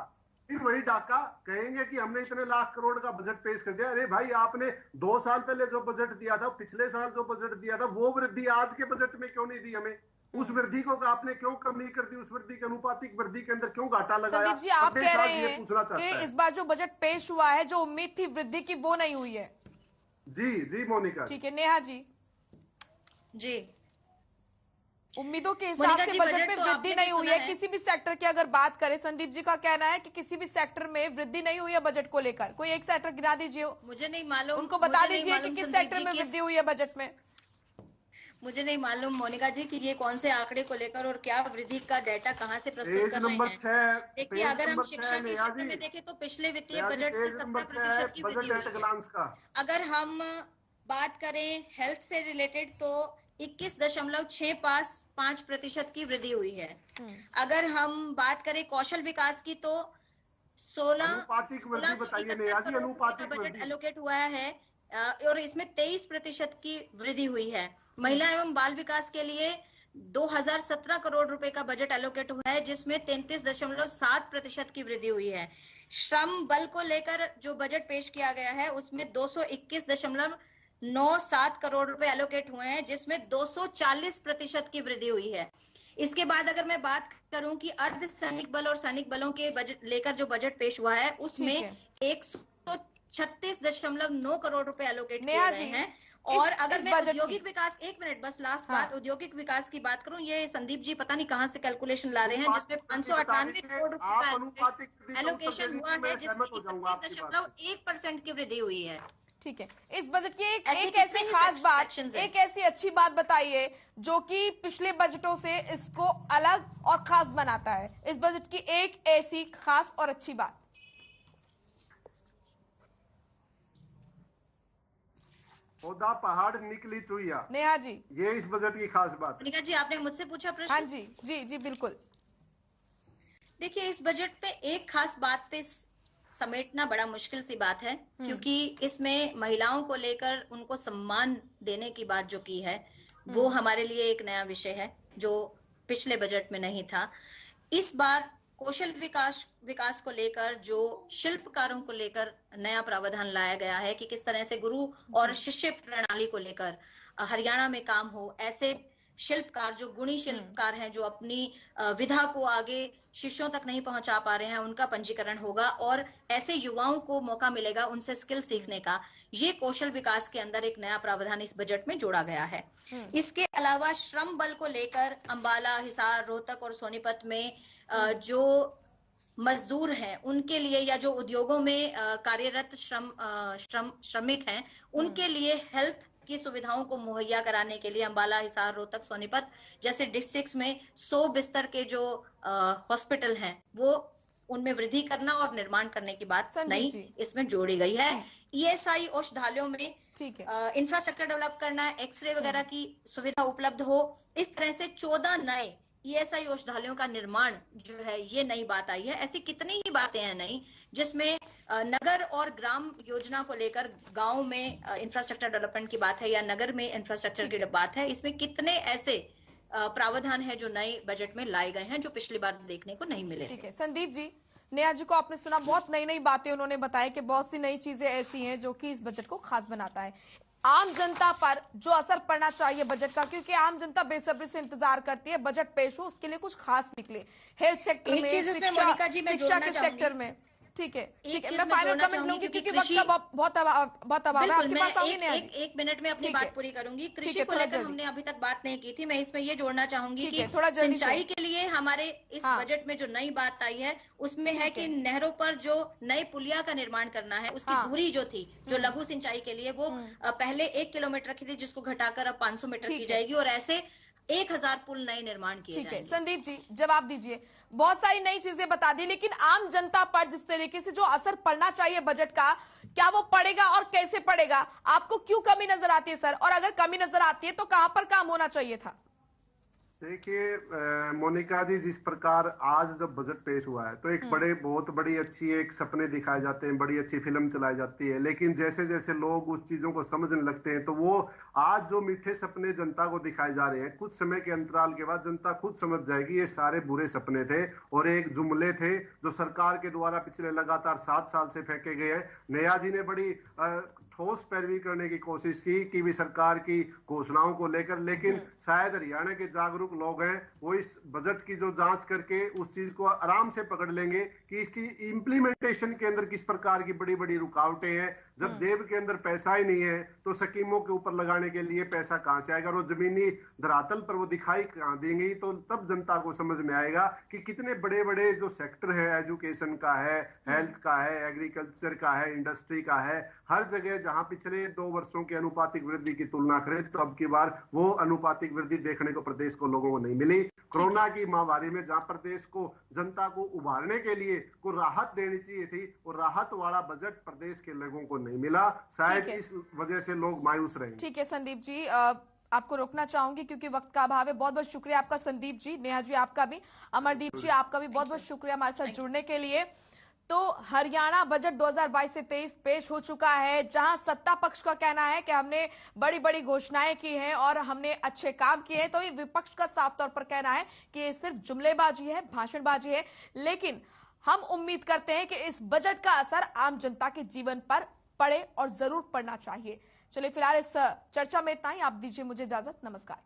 फिर वही डाका। कहेंगे कि हमने इतने लाख करोड़ का बजट पेश कर दिया। अरे भाई, आपने 2 साल पहले जो बजट दिया था, पिछले साल जो बजट दिया था, वो वृद्धि आज के बजट में क्यों नहीं दी हमें? उस वृद्धि को आपने क्यों कम नहीं कर दी? उस वृद्धि के अनुपातिक वृद्धि के अंदर क्यों घाटा लगाया? संदीप जी, आप कह रहे हैं कि इस बार जो बजट पेश हुआ है, जो उम्मीद थी वृद्धि की, वो नहीं हुई है। जी मोनिका। ठीक है, नेहा जी। जी, उम्मीदों के हिसाब से बजट में वृद्धि नहीं हुई है किसी भी सेक्टर की। अगर बात करें, संदीप जी का कहना है कि किसी भी सेक्टर में वृद्धि नहीं हुई है बजट को लेकर। कोई एक सेक्टर गिना दीजिए, मुझे नहीं मालूम, उनको बता दीजिए कि किस सेक्टर में वृद्धि हुई है बजट में। मुझे नहीं मालूम मोनिका जी कि ये कौन से आंकड़े को लेकर और क्या वृद्धि का डाटा कहाँ से प्रस्तुत कर रहे हैं। देखिए, अगर हम शिक्षा के क्षेत्र में देखें तो पिछले वित्तीय बजट से 17% की वृद्धि हुई है। अगर हम बात करें हेल्थ से रिलेटेड तो 21.65% की वृद्धि हुई है। अगर हम बात करें कौशल विकास की तो 16,71 बजट एलोकेट हुआ है और इसमें 23% की वृद्धि हुई है। महिला एवं बाल विकास के लिए 2017 करोड़ रुपए का बजट एलोकेट हुआ है, जिसमें 33.7% की वृद्धि हुई है। श्रम बल को लेकर जो बजट पेश किया गया है उसमें 221.97 करोड़ रुपए एलोकेट हुए हैं, जिसमें 240% की वृद्धि हुई है। इसके बाद अगर मैं बात करूं कि अर्ध सैनिक बल और सैनिक बलों के बजट लेकर जो बजट पेश हुआ है उसमें 136.9 करोड़ रुपए एलोकेट किए गए हैं। और अगर मैं औद्योगिक विकास, 1 मिनट बस लास्ट बात, औद्योगिक विकास की बात करूं, ये संदीप जी पता नहीं कहां से कैलकुलेशन ला रहे हैं, जिसमें 598 करोड़ रुपए का एलोकेशन हुआ है, जिसमें 31.1% की वृद्धि हुई है। ठीक है, इस बजट की एक ऐसी खास बात, एक ऐसी अच्छी बात बताइए जो कि पिछले बजटों से इसको अलग और खास बनाता है। इस बजट की एक ऐसी खास और अच्छी बात। पौधा पहाड़ निकली चुईया। नेहा जी, ये इस बजट की खास बात। मोनिका जी, आपने मुझसे पूछा प्रश्न। हाँ जी, जी बिल्कुल। देखिए, इस बजट पे एक खास बात पे समेटना बड़ा मुश्किल सी बात है, क्योंकि इसमें महिलाओं को लेकर उनको सम्मान देने की बात जो की है वो हमारे लिए एक नया विषय है जो पिछले बजट में नहीं था। इस बार कौशल विकास को लेकर जो शिल्पकारों को लेकर नया प्रावधान लाया गया है कि किस तरह से गुरु और शिष्य प्रणाली को लेकर हरियाणा में काम हो। ऐसे शिल्पकार जो गुणी शिल्पकार हैं, जो अपनी विधा को आगे शिष्यों तक नहीं पहुंचा पा रहे हैं, उनका पंजीकरण होगा और ऐसे युवाओं को मौका मिलेगा उनसे स्किल सीखने का। ये कौशल विकास के अंदर एक नया प्रावधान इस बजट में जोड़ा गया है। इसके अलावा श्रम बल को लेकर अंबाला, हिसार, रोहतक और सोनीपत में जो मजदूर हैं उनके लिए या जो उद्योगों में कार्यरत श्रमिक हैं उनके लिए हेल्थ की सुविधाओं को मुहैया कराने के लिए अंबाला, हिसार, रोहतक, सोनीपत जैसे डिस्ट्रिक्ट्स में 100 बिस्तर के जो हॉस्पिटल हैं वो उनमें वृद्धि करना और निर्माण करने की बात नई इसमें जोड़ी गई है। ईएसआई औषधालयों में इंफ्रास्ट्रक्चर डेवलप करना, एक्सरे वगैरह की सुविधा उपलब्ध हो, इस तरह से 14 नए ईएसआई औषधालयों का निर्माण जो है ये नई बात आई है। ऐसी कितनी ही बातें हैं नई, जिसमें नगर और ग्राम योजना को लेकर गांव में इंफ्रास्ट्रक्चर डेवलपमेंट की बात है या नगर में इंफ्रास्ट्रक्चर की बात है। इसमें कितने ऐसे प्रावधान है जो नए बजट में लाए गए हैं जो पिछली बार देखने को नहीं मिले। ठीक है, संदीप जी, नेहा जी को आपने सुना, बहुत नई नई बातें उन्होंने बताई कि बहुत सी नई चीजें ऐसी हैं जो कि इस बजट को खास बनाता है। आम जनता पर जो असर पड़ना चाहिए बजट का, क्योंकि आम जनता बेसब्री से इंतजार करती है बजट पेश हो, उसके लिए कुछ खास निकले हेल्थ सेक्टर में, शिक्षा के सेक्टर में। ठीक है, मैं फाइनल कमेंट लूंगी क्योंकि वक्त का बहुत अभाव है। आपके पास आऊंगी नेहा जी। एक मिनट में अपनी बात पूरी करूंगी। कृषि को लेकर हमने अभी तक बात नहीं की थी, मैं इसमें ये जोड़ना चाहूंगी कि सिंचाई के लिए हमारे इस बजट में जो नई बात आई है उसमें है कि नहरों पर जो नई पुलिया का निर्माण करना है उसकी दूरी जो थी, जो लघु सिंचाई के लिए, वो पहले 1 किलोमीटर की थी जिसको घटाकर अब 500 मीटर की जाएगी और ऐसे 1000 पुल नए निर्माण किए जाएंगे। ठीक है, संदीप जी जवाब दीजिए। बहुत सारी नई चीजें बता दी, लेकिन आम जनता पर जिस तरीके से जो असर पड़ना चाहिए बजट का, क्या वो पड़ेगा और कैसे पड़ेगा? आपको क्यों कमी नजर आती है सर? और अगर कमी नजर आती है तो कहां पर काम होना चाहिए था? देखिए मोनिका जी, जिस प्रकार आज जब बजट पेश हुआ है तो एक बहुत बड़ी अच्छी एक सपने दिखाए जाते हैं, बड़ी अच्छी फिल्म चलाई जाती है, लेकिन जैसे जैसे लोग उस चीजों को समझने लगते हैं तो वो आज जो मीठे सपने जनता को दिखाए जा रहे हैं, कुछ समय के अंतराल के बाद जनता खुद समझ जाएगी ये सारे बुरे सपने थे और एक जुमले थे जो सरकार के द्वारा पिछले लगातार 7 साल से फेंके गए हैं। नया जी ने बड़ी ठोस पैरवी करने की कोशिश की भी सरकार की घोषणाओं को लेकर, लेकिन शायद हरियाणा के जागरूक लोग हैं वो इस बजट की जो जांच करके उस चीज को आराम से पकड़ लेंगे कि इसकी इंप्लीमेंटेशन के अंदर किस प्रकार की बड़ी बड़ी रुकावटें हैं। जब जेब के अंदर पैसा ही नहीं है तो स्कीमों के ऊपर लगाने के लिए पैसा कहां से आएगा, और जमीनी धरातल पर वो दिखाई कहां देंगे, तो तब जनता को समझ में आएगा कि कितने बड़े बड़े जो सेक्टर है, एजुकेशन का है, हेल्थ का है, एग्रीकल्चर का है, इंडस्ट्री का है, हर जगह जहां पिछले 2 वर्षों की अनुपातिक वृद्धि की तुलना करें तो अब की बार वो अनुपातिक वृद्धि देखने को प्रदेश को लोगों को नहीं मिली। कोरोना की महामारी में जहां प्रदेश को जनता को उभारने के लिए को राहत देनी चाहिए थी, और राहत वाला बजट प्रदेश के लोगों को नहीं मिला, शायद इस वजह से लोग मायूस रहेंगे। ठीक है संदीप जी, आपको रोकना चाहूंगी क्योंकि वक्त का अभाव है। बहुत बहुत शुक्रिया आपका संदीप जी, नेहा जी आपका भी, अमरदीप जी आपका भी बहुत बहुत शुक्रिया हमारे साथ जुड़ने के लिए। तो हरियाणा बजट 2022 से 23 पेश हो चुका है, जहां सत्ता पक्ष का कहना है कि हमने बड़ी बड़ी घोषणाएं की हैं और हमने अच्छे काम किए हैं, तो ये विपक्ष का साफ तौर पर कहना है कि ये सिर्फ जुमलेबाजी है, भाषणबाजी है। लेकिन हम उम्मीद करते हैं कि इस बजट का असर आम जनता के जीवन पर पड़े और जरूर पड़ना चाहिए। चलिए फिलहाल इस चर्चा में इतना ही, आप दीजिए मुझे इजाजत, नमस्कार।